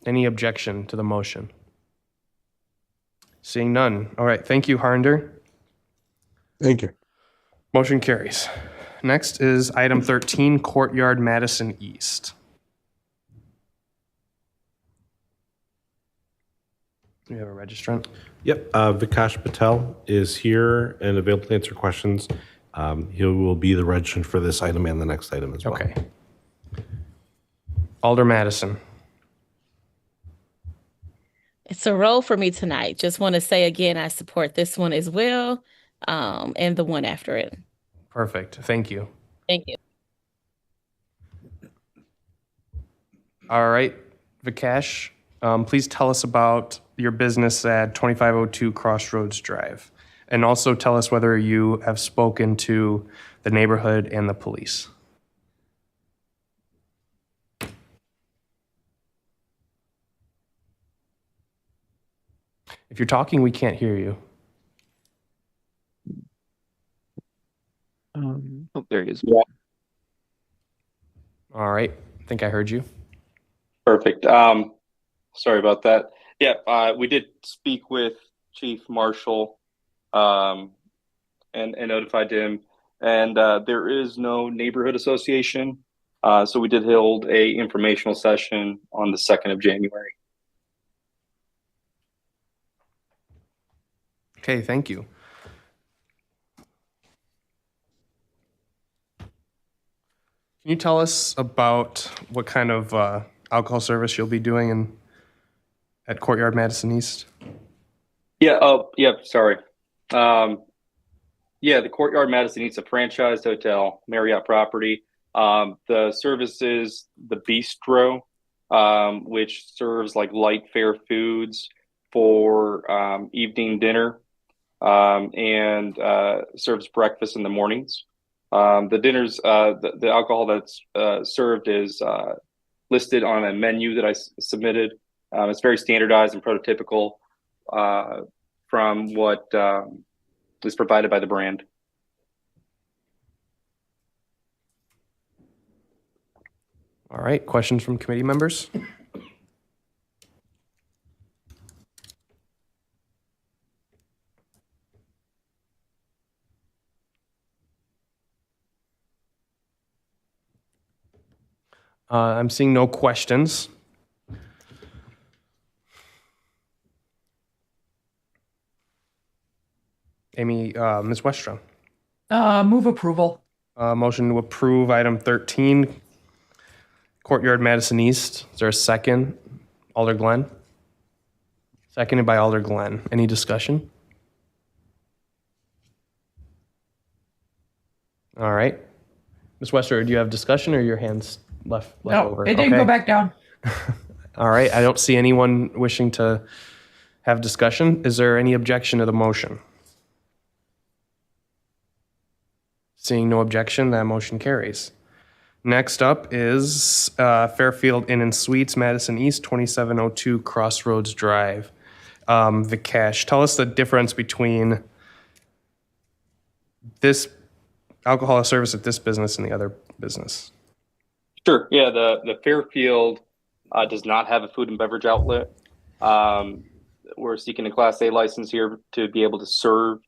Any objection to the motion? Seeing none. All right, thank you, Harnder. Thank you. Motion carries. Next is item 13, Courtyard Madison East. Do you have a registrant? Yep, Vikash Patel is here and available to answer questions. He will be the registrant for this item and the next item as well. Okay. Alder Madison. It's a roll for me tonight. Just want to say again, I support this one as well, and the one after it. Perfect. Thank you. Thank you. All right, Vikash, please tell us about your business at 2502 Crossroads Drive. And also tell us whether you have spoken to the neighborhood and the police. If you're talking, we can't hear you. Oh, there he is. All right, I think I heard you. Perfect. Sorry about that. Yeah, we did speak with Chief Marshall and notified him. And there is no neighborhood association. So we did hold a informational session on the 2nd of January. Okay, thank you. Can you tell us about what kind of alcohol service you'll be doing at Courtyard Madison East? Yeah. Oh, yeah. Sorry. Yeah, the Courtyard Madison East, a franchised hotel, Marriott property. The service is the Bistro, which serves like light fare foods for evening dinner, and serves breakfast in the mornings. The dinners, the alcohol that's served is listed on a menu that I submitted. It's very standardized and prototypical from what is provided by the brand. All right, questions from committee members? I'm seeing no questions. Amy, Ms. Westra. Move approval. Motion to approve item 13, Courtyard Madison East. Is there a second? Alder Glenn? Seconded by Alder Glenn. Any discussion? All right. Ms. Westra, do you have discussion or your hands left No, over? it didn't go back down. All right. I don't see anyone wishing to have discussion. Is there any objection to the motion? Seeing no objection, that motion carries. Next up is Fairfield Inn and Suites, Madison East, 2702 Crossroads Drive. Vikesh, tell us the difference between this alcohol service at this business and the other business. Sure. Yeah, the Fairfield does not have a food and beverage outlet. We're seeking a Class A license here to be able to serve,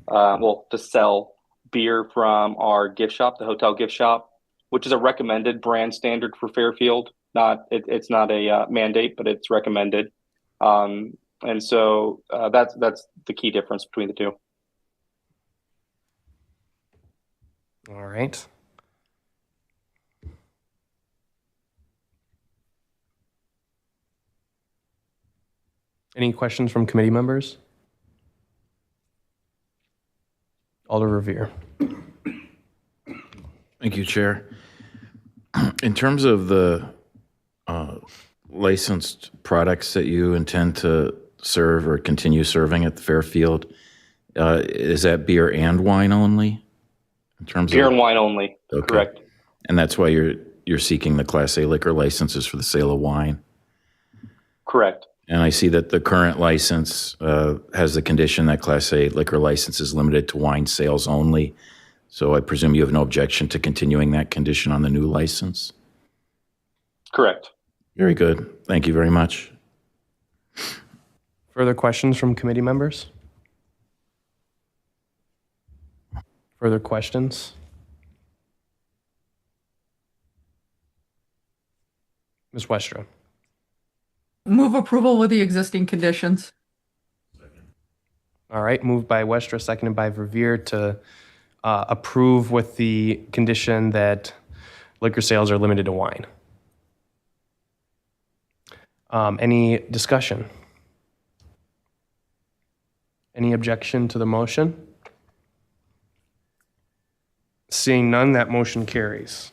to sell beer from our gift shop, the hotel gift shop, which is a recommended brand standard for Fairfield. It's not a mandate, but it's recommended. And so that's the key difference between the two. All right. Any questions from committee members? Alder Revere. Thank you, Chair. In terms of the licensed products that you intend to serve or continue serving at the Fairfield, is that beer and wine only? In terms Beer of, and wine only, okay. Correct. And that's why you're seeking the Class A liquor licenses for the sale of wine? Correct. And I see that the current license has the condition that Class A liquor license is limited to wine sales only. So I presume you have no objection to continuing that condition on the new license? Correct. Very good. Thank you very much. Further questions from committee members? Further questions? Ms. Westra. Move approval with the existing conditions. All right, moved by Westra, seconded by Verveer to approve with the condition that liquor sales are limited to wine. Any discussion? Any objection to the motion? Seeing none, that motion carries.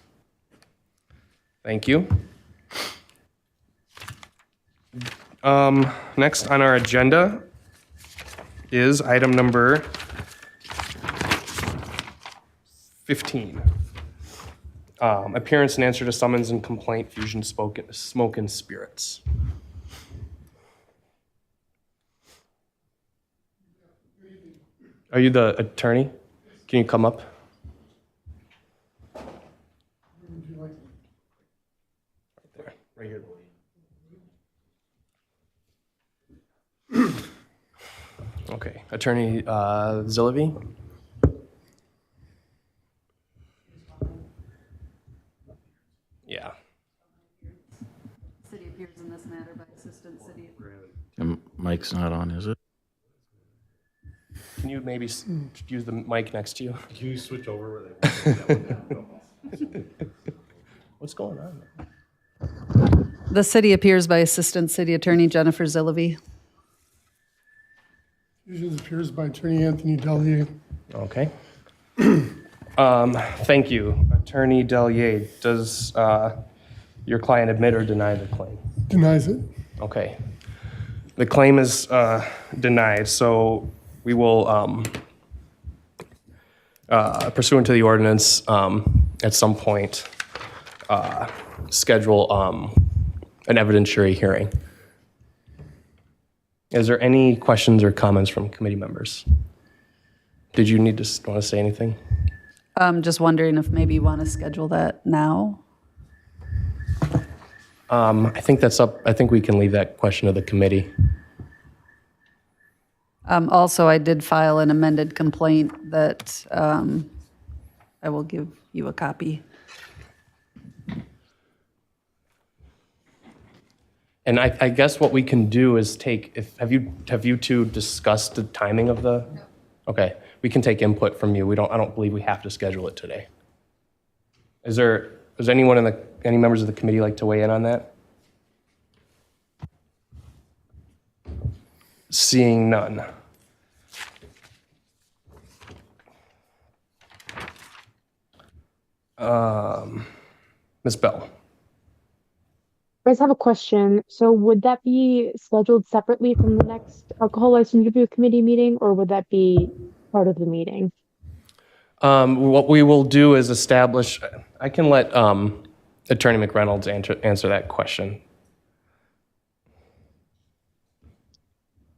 Thank you. Next on our agenda is item number 15. Appearance and answer to summons and complaint, Fusion Smoke and Spirits. Are you the attorney? Can you come up? Right there, right here. Okay, Attorney Zillavi? Yeah. City appears in this matter by Assistant City. And mic's not on, is it? Can you maybe use the mic next to you? Can you switch over where they What's going on? The city appears by Assistant City Attorney Jennifer Zillavi. Fusions appears by Attorney Anthony Delier. Okay. Thank you. Attorney Delier, does your client admit or deny the claim? Denies it. Okay. The claim is denied, so we will, pursuant to the ordinance, at some point, schedule an evidentiary hearing. Is there any questions or comments from committee members? Did you want to say anything? Just wondering if maybe you want to schedule that now? I think that's up. I think we can leave that question to the committee. Also, I did file an amended complaint that I will give you a copy. And I guess what we can do is have you two discussed the timing of the? No. Okay, we can take input from you. I don't believe we have to schedule it today. Does anyone any members of the committee like to weigh in on that? Seeing none. Ms. Bell. I just have a question. So would that be scheduled separately from the next alcohol license review committee meeting, or would that be part of the meeting? What we will do is establish, I can let Attorney McReynolds answer that question.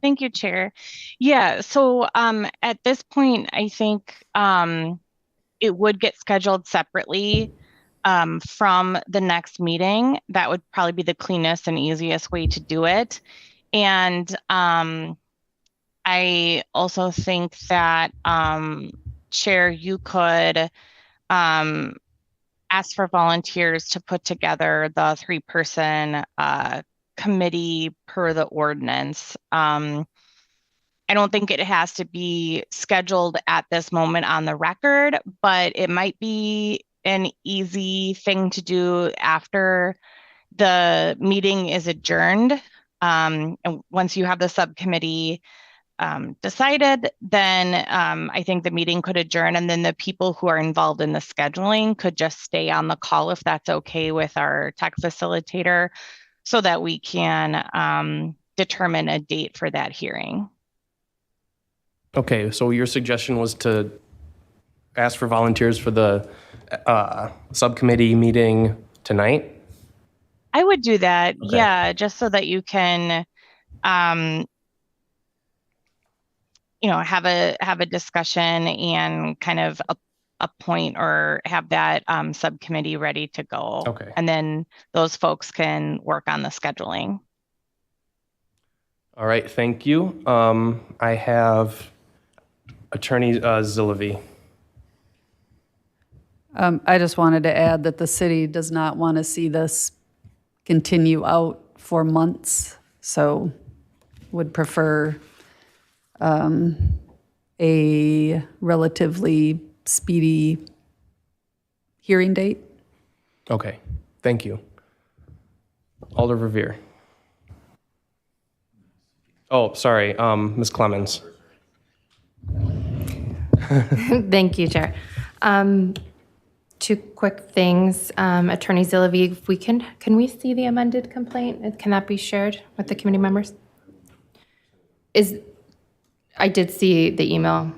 Thank you, Chair. Yeah, so at this point, I think it would get scheduled separately from the next meeting. That would probably be the cleanest and easiest way to do it. And I also think that, Chair, you could ask for volunteers to put together the 3-person committee per the ordinance. I don't think it has to be scheduled at this moment on the record, but it might be an easy thing to do after the meeting is adjourned. And once you have the subcommittee decided, then I think the meeting could adjourn, and then the people who are involved in the scheduling could just stay on the call if that's okay with our tech facilitator, so that we can determine a date for that hearing. Okay, so your suggestion was to ask for volunteers for the subcommittee meeting tonight? I would do that, Okay. yeah, just so that you can, have a discussion and kind of appoint or have that subcommittee ready to go. Okay. And then those folks can work on the scheduling. All right, thank you. I have Attorney Zillavi. I just wanted to add that the city does not want to see this continue out for months, so would prefer a relatively speedy hearing date. Okay, thank you. Alder Revere. Oh, sorry, Ms. Clemens. Thank you, Chair. Two quick things. Attorney Zillavi, if we can we see the amended complaint? Can that be shared with the committee members? I did see the email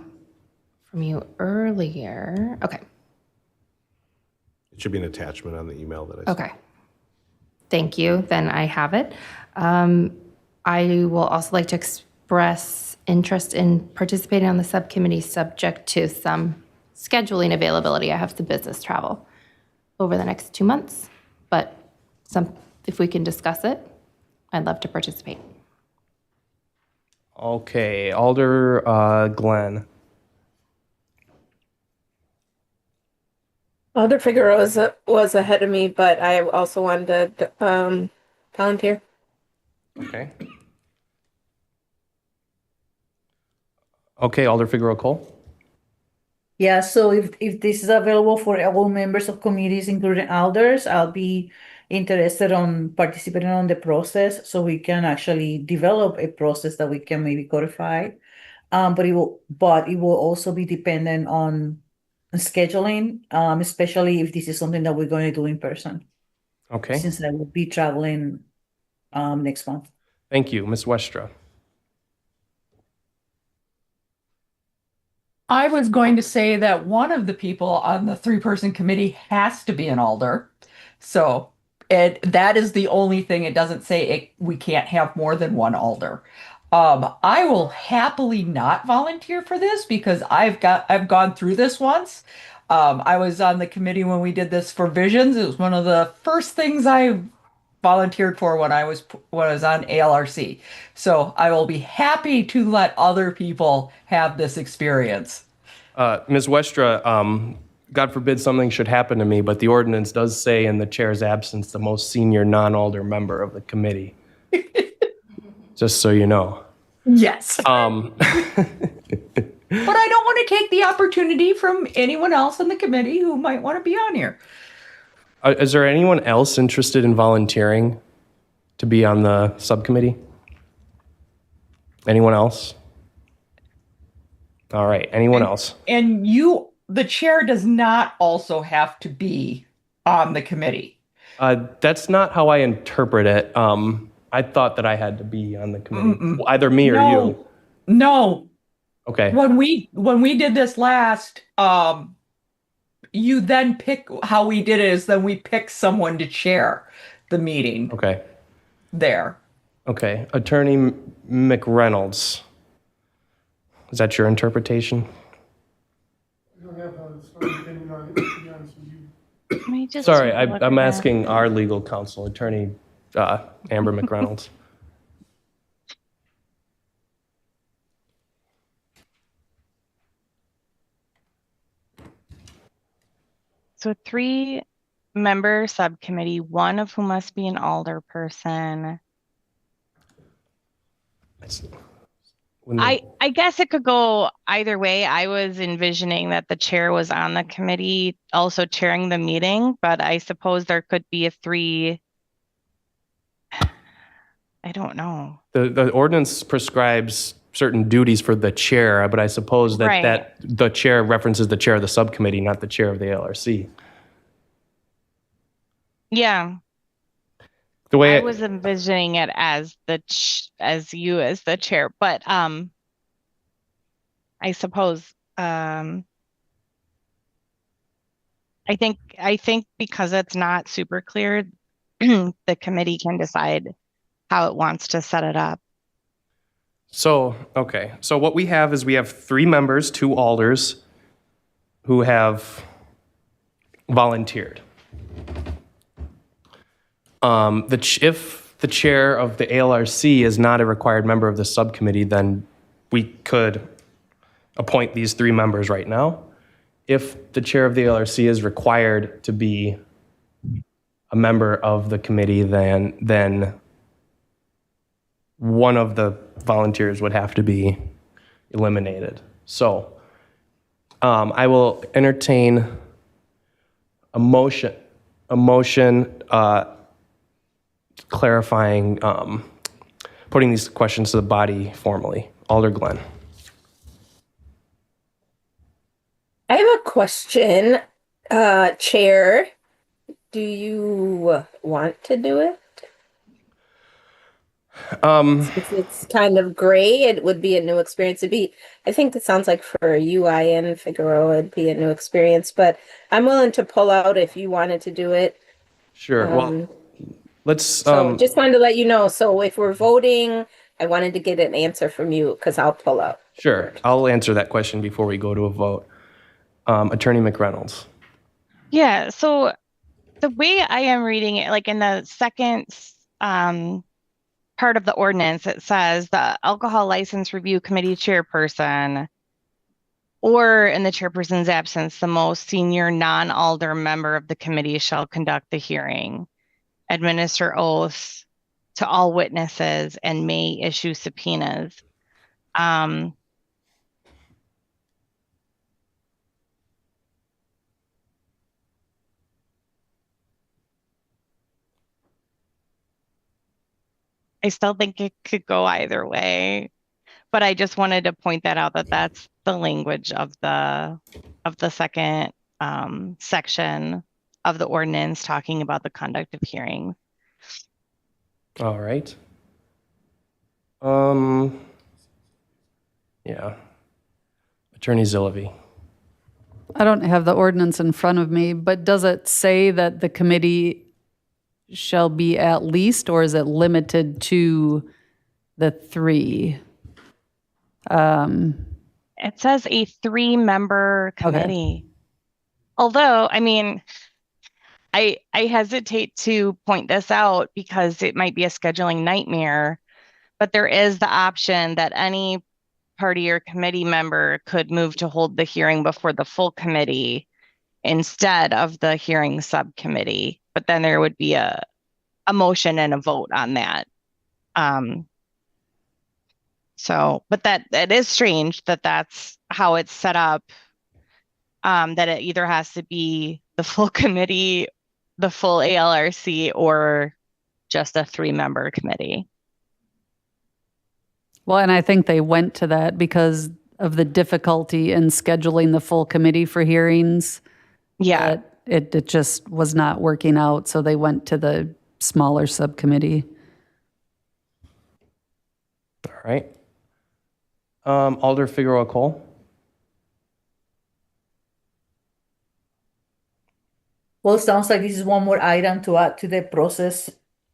from you earlier. Okay. It should be an attachment on the email that I sent. Okay. Thank you. Then I have it. I will also like to express interest in participating on the subcommittee subject to some scheduling availability. I have some business travel over the next 2 months, but if we can discuss it, I'd love to participate. Okay, Alder Glenn. Alder Figueroa was ahead of me, but I also wanted to volunteer. Okay. Okay, Alder Figueroa Cole. Yeah, so if this is available for all members of committees, including elders, I'll be interested on participating on the process so we can actually develop a process that we can maybe codify. But it will also be dependent on scheduling, especially if this is something that we're going to do in person, Okay, since I will be traveling next month. thank you. Ms. Westra. I was going to say that one of the people on the 3-person committee has to be an alder. So that is the only thing. It doesn't say we can't have more than one alder. I will happily not volunteer for this because I've gone through this once. I was on the committee when we did this for Visions. It was one of the first things I volunteered for when I was on ALRC. So I will be happy to let other people have this experience. Ms. Westra, God forbid something should happen to me, but the ordinance does say in the chair's absence, the most senior non-alder member of the committee. Just so you know. Yes. But I don't want to take the opportunity from anyone else in the committee who might want to be on here. Is there anyone else interested in volunteering to be on the subcommittee? Anyone else? All right, anyone else? And the chair does not also have to be on the committee. That's not how I interpret it. I thought that I had to be on the committee, either me or you. No. Okay. When we did this last, you then pick, how we did it is then we pick someone to chair the meeting Okay. there. Okay. Attorney McReynolds. Is that your interpretation? I don't have a strong opinion on it, to be honest with you. Let me just Sorry, take a look I'm at it. asking our legal counsel, Attorney Amber McReynolds. So 3-member subcommittee, one of whom must be an alder person. I guess it could go either way. I was envisioning that the chair was on the committee also chairing the meeting, but I suppose there could be a 3. I don't know. The ordinance prescribes certain duties for the chair, but I suppose that, Right. that the chair references the chair of the subcommittee, not the chair of the ALRC. Yeah. The way I was envisioning it as as you as the chair, but I suppose I think because it's not super clear, the committee can decide how it wants to set it up. So, okay. So what we have is we have 3 members, 2 alders who have volunteered. If the chair of the ALRC is not a required member of the subcommittee, then we could appoint these 3 members right now. If the chair of the ALRC is required to be a member of the committee, then one of the volunteers would have to be eliminated. So I will entertain a motion clarifying, putting these questions to the body formally. Alder Glenn. I have a question, Chair. Do you want to do it? Since it's kind of gray, it would be a new experience. I think it sounds like for you, Ian Figueroa, it'd be a new experience, but I'm willing to pull out if you wanted to do it. Sure. Well, let's. So just wanted to let you know. So if we're voting, I wanted to get an answer from you because I'll pull out. Sure. I'll answer that question before we go to a vote. Attorney McReynolds. Yeah, so the way I am reading it, like in the second part of the ordinance, it says the alcohol license review committee chairperson, or in the chairperson's absence, the most senior non-alder member of the committee shall conduct the hearing, administer oaths to all witnesses, and may issue subpoenas. I still think it could go either way, but I just wanted to point that out, that that's the language of the second section of the ordinance talking about the conduct of hearings. All right. Yeah. Attorney Zillivi. I don't have the ordinance in front of me, but does it say that the committee shall be at least, or is it limited to the 3? It says a 3-member committee. Although, I mean, I hesitate to point this out because it might be a scheduling nightmare, but there is the option that any party or committee member could move to hold the hearing before the full committee instead of the hearing subcommittee. But then there would be a motion and a vote on that. But that is strange that that's how it's set up, that it either has to be the full committee, the full ALRC, or just a 3-member committee. Well, and I think they went to that because of the difficulty in scheduling the full committee for hearings. Yeah. It just was not working out, so they went to the smaller subcommittee. All right. Alder Figueroa Cole. Well, it sounds like this is one more item to add to the process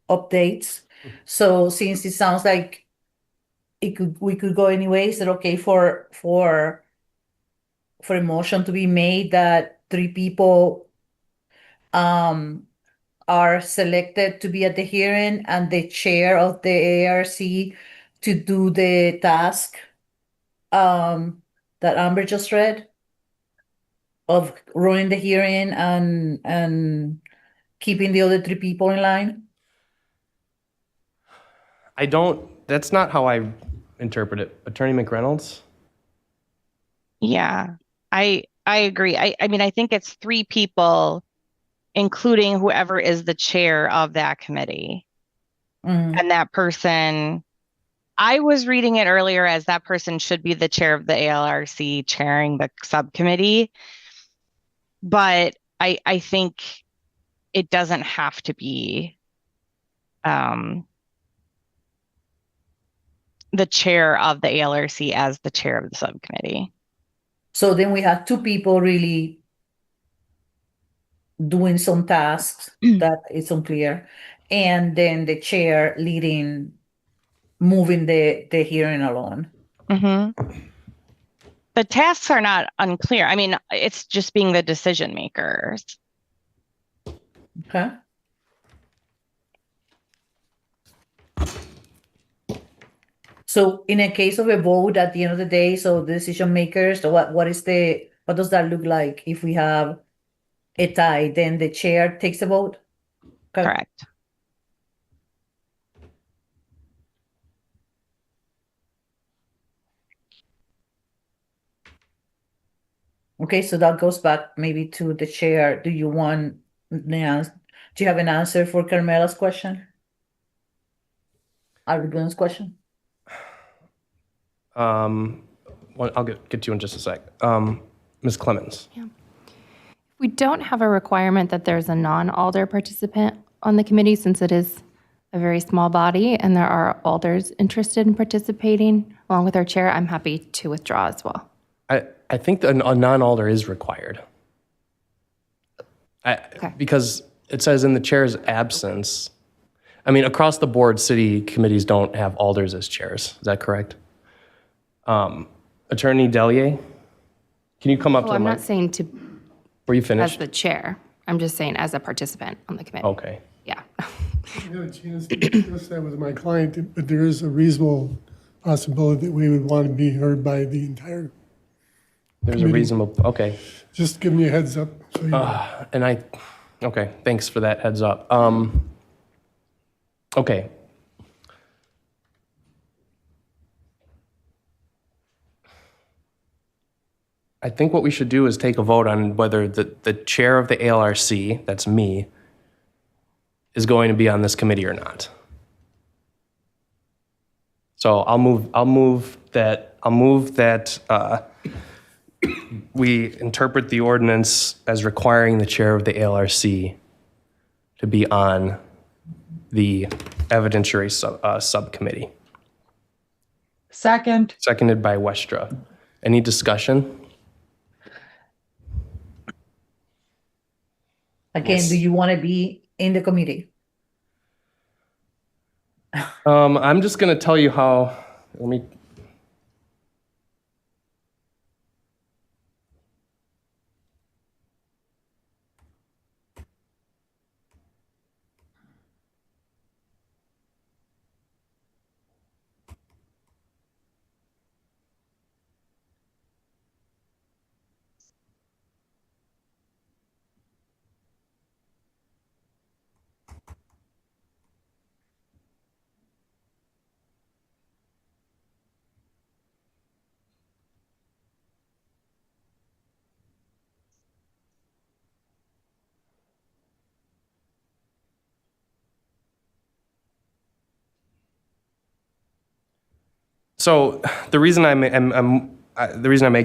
updates. So since it sounds like we could go anyway, is it okay for a motion to be made that 3 people are selected to be at the hearing and the chair of the ARC to do the task that Amber just read of running the hearing and keeping the other 3 people in line? That's not how I interpret it. Attorney McReynolds? Yeah, I agree. I mean, I think it's 3 people, including whoever is the chair of that committee. And that person, I was reading it earlier as that person should be the chair of the ALRC chairing the subcommittee. But I think it doesn't have to be the chair of the ALRC as the chair of the subcommittee. So then we have 2 people really doing some tasks that is unclear, and then the chair leading, moving the hearing along. The tasks are not unclear. I mean, it's just being the decision makers. Okay. So in a case of a vote at the end of the day, so the decision makers, what does that look like if we have a tie? Then the chair takes a vote? Okay. Correct. Okay, so that goes back maybe to the chair. Do you have an answer for Carmela's question? Arvigun's question? I'll get to you in just a sec. Ms. Clemens. We don't have a requirement that there's a non-alder participant on the committee since it is a very small body and there are alders interested in participating along with our chair. I'm happy to withdraw as well. I think a non-alder is required. Because it says in the chair's absence, I mean, across the board, city committees don't have alders as chairs. Is that correct? Attorney Delier, can you come up to the I'm mic? not saying to Were you as finished? the chair. I'm just saying as a participant on the committee. Okay. Yeah. I had a chance to discuss that with my client, but there is a reasonable possibility that we would want to be heard by the entire. There's a reasonable, okay. Just giving you a heads up. So you know. Okay, thanks for that heads up. Okay. I think what we should do is take a vote on whether the chair of the ALRC, that's me, is going to be on this committee or not. So I'll move that we interpret the ordinance as requiring the chair of the ALRC to be on the evidentiary subcommittee. Second. Seconded by Westra. Any discussion? Again, Yes. do you want to be in the committee? I'm just going to tell you how, let me. So the reason I make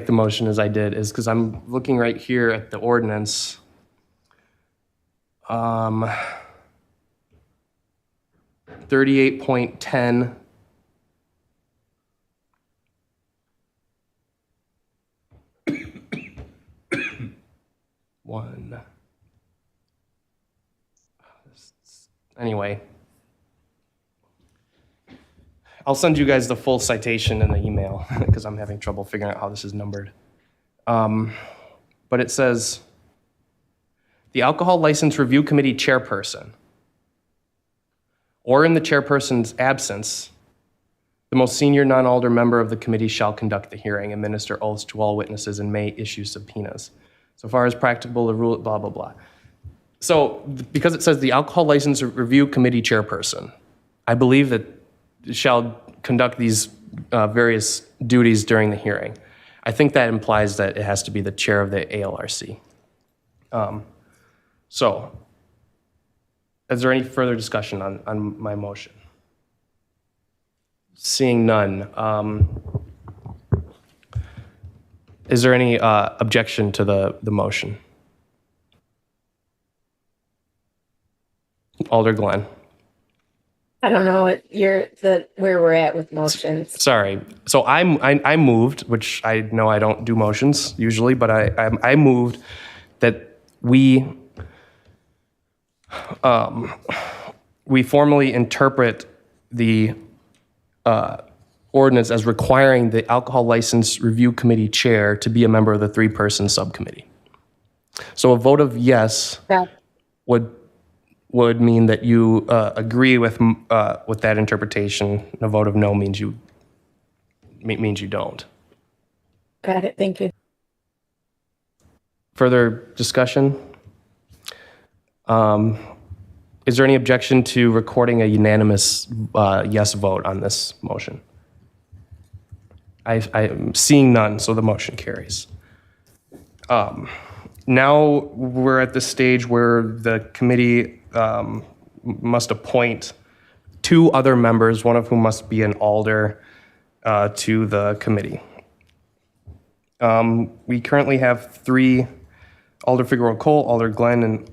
the motion as I did is because I'm looking right here at the ordinance. 38.10. Anyway, I'll send you guys the full citation in the email because I'm having trouble figuring out how this is numbered. But it says, the Alcohol License Review Committee chairperson, or in the chairperson's absence, the most senior non-alder member of the committee shall conduct the hearing, administer oaths to all witnesses, and may issue subpoenas. So far as practicable, the rule, blah, blah, blah. So because it says the Alcohol License Review Committee chairperson, I believe that shall conduct these various duties during the hearing. I think that implies that it has to be the chair of the ALRC. So is there any further discussion on my motion? Seeing none. Is there any objection to the motion? Alder Glenn. I don't know where we're at with motions. Sorry. So I moved, which I know I don't do motions usually, but I moved that we formally interpret the ordinance as requiring the Alcohol License Review Committee chair to be a member of the 3-person subcommittee. So a vote of yes would mean that you agree with that interpretation. And a vote of no means you don't. Got it. Thank you. Further discussion? Is there any objection to recording a unanimous yes vote on this motion? I'm seeing none, so the motion carries. Now we're at the stage where the committee must appoint 2 other members, one of whom must be an alder to the committee. We currently have 3, Alder Figueroa Cole, Alder Glenn, and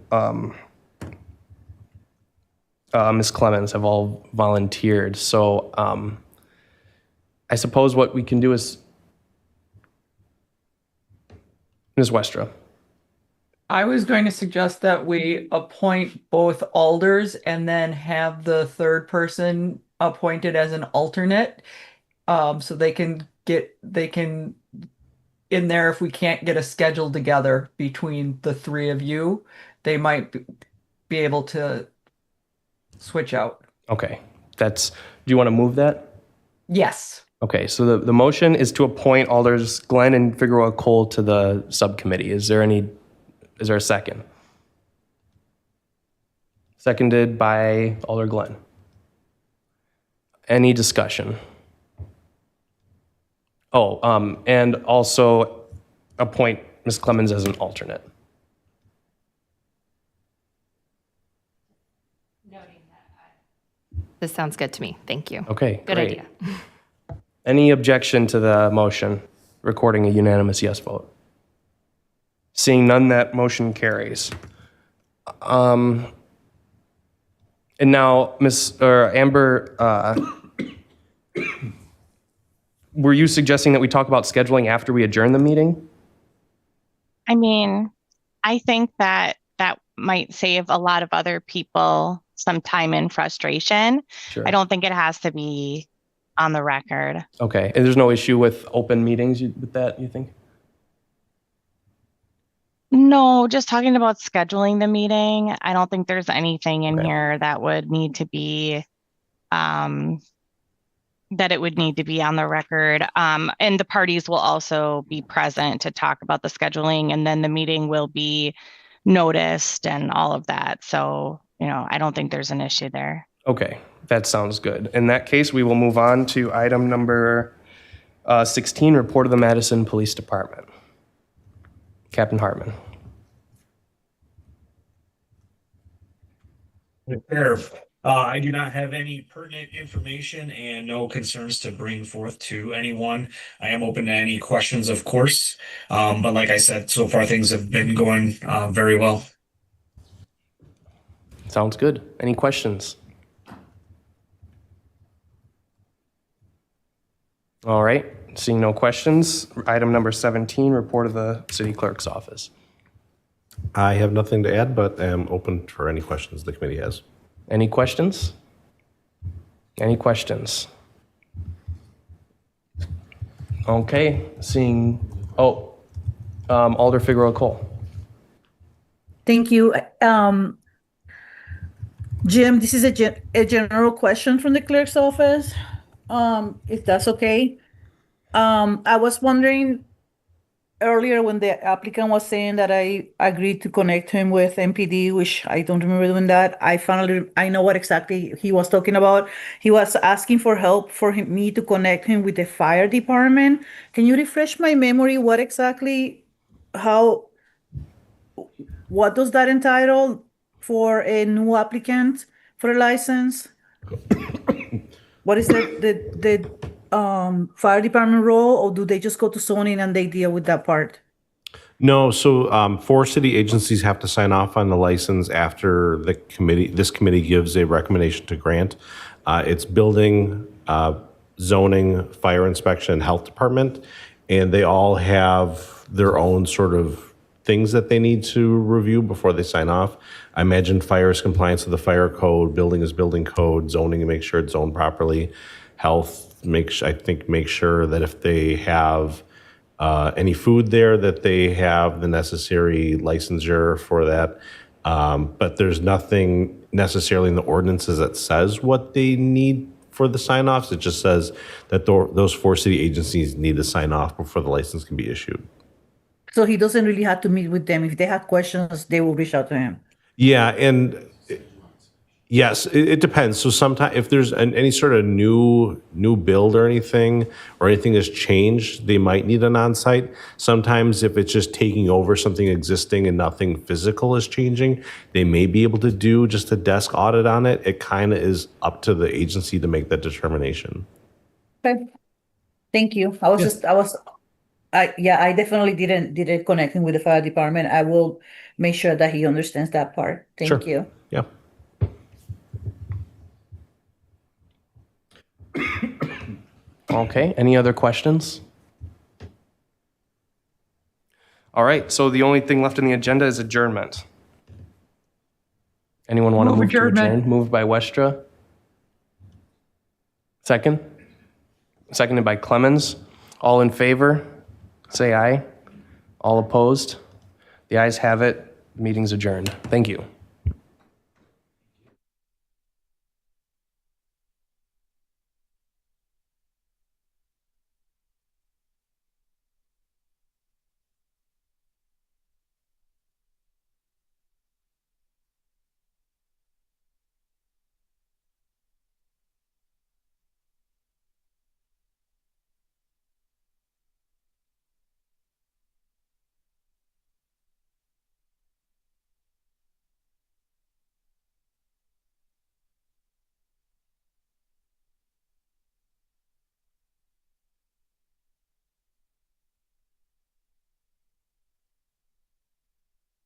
Ms. Clemens have all volunteered. So I suppose what we can do is, Ms. Westra. I was going to suggest that we appoint both alders and then have the 3rd person appointed as an alternate. So they can in there, if we can't get a schedule together between the 3 of you, they might be able to switch out. Okay, do you want to move that? Yes. Okay, so the motion is to appoint Alders Glenn and Figueroa Cole to the subcommittee. Is there a second? Seconded by Alder Glenn. Any discussion? Oh, and also appoint Ms. Clemens as an alternate. This sounds good to me. Thank you. Okay, Good great. idea. Any objection to the motion, recording a unanimous yes vote? Seeing none, that motion carries. And now, Amber, were you suggesting that we talk about scheduling after we adjourn the meeting? I mean, I think that might save a lot of other people some time and frustration. Sure. I don't think it has to be on the record. Okay, and there's no issue with open meetings with that, you think? No, just talking about scheduling the meeting. I don't think there's anything in here that would need to be, that it would need to be on the record. And the parties will also be present to talk about the scheduling, and then the meeting will be noticed and all of that. So, I don't think there's an issue there. Okay, that sounds good. In that case, we will move on to item number 16, report of the Madison Police Department. Captain Hartman. Sheriff, I do not have any pertinent information and no concerns to bring forth to anyone. I am open to any questions, of course. But like I said, so far things have been going very well. Sounds good. Any questions? All right, seeing no questions, item number 17, report of the city clerk's office. I have nothing to add, but am open for any questions the committee has. Any questions? Any questions? Okay, seeing, Alder Figueroa Cole. Thank you. Jim, this is a general question from the clerk's office, if that's okay. I was wondering earlier when the applicant was saying that I agreed to connect him with MPD, which I don't remember doing that. I know what exactly he was talking about. He was asking for help for me to connect him with the fire department. Can you refresh my memory? What does that entitle for a new applicant for a license? What is the fire department role, or do they just go to zoning and they deal with that part? No, so 4 city agencies have to sign off on the license after this committee gives a recommendation to grant. It's building, zoning, fire inspection, and health department, and they all have their own sort of things that they need to review before they sign off. I imagine fire is compliance with the fire code, building is building code, zoning to make sure it's zoned properly, health make sure that if they have any food there, that they have the necessary licensure for that. But there's nothing necessarily in the ordinances that says what they need for the sign-offs. It just says that those 4 city agencies need to sign off before the license can be issued. So he doesn't really have to meet with them. If they have questions, they will reach out to him. Yeah, and yes, it depends. So sometimes if there's any sort of new build or anything has changed, they might need an on-site. Sometimes if it's just taking over something existing and nothing physical is changing, they may be able to do just a desk audit on it. It kind of is up to the agency to make that determination. Okay. Thank you. I definitely didn't connect him with the fire department. I will make sure that he understands that part. Thank you. Yeah. Okay, any other questions? All right, so the only thing left on the agenda is adjournment. Anyone want to move to adjourn? Moved by Westra. Second? Seconded by Clemens. All in favor? Say aye. All opposed? The ayes have it. Meeting's adjourned. Thank you.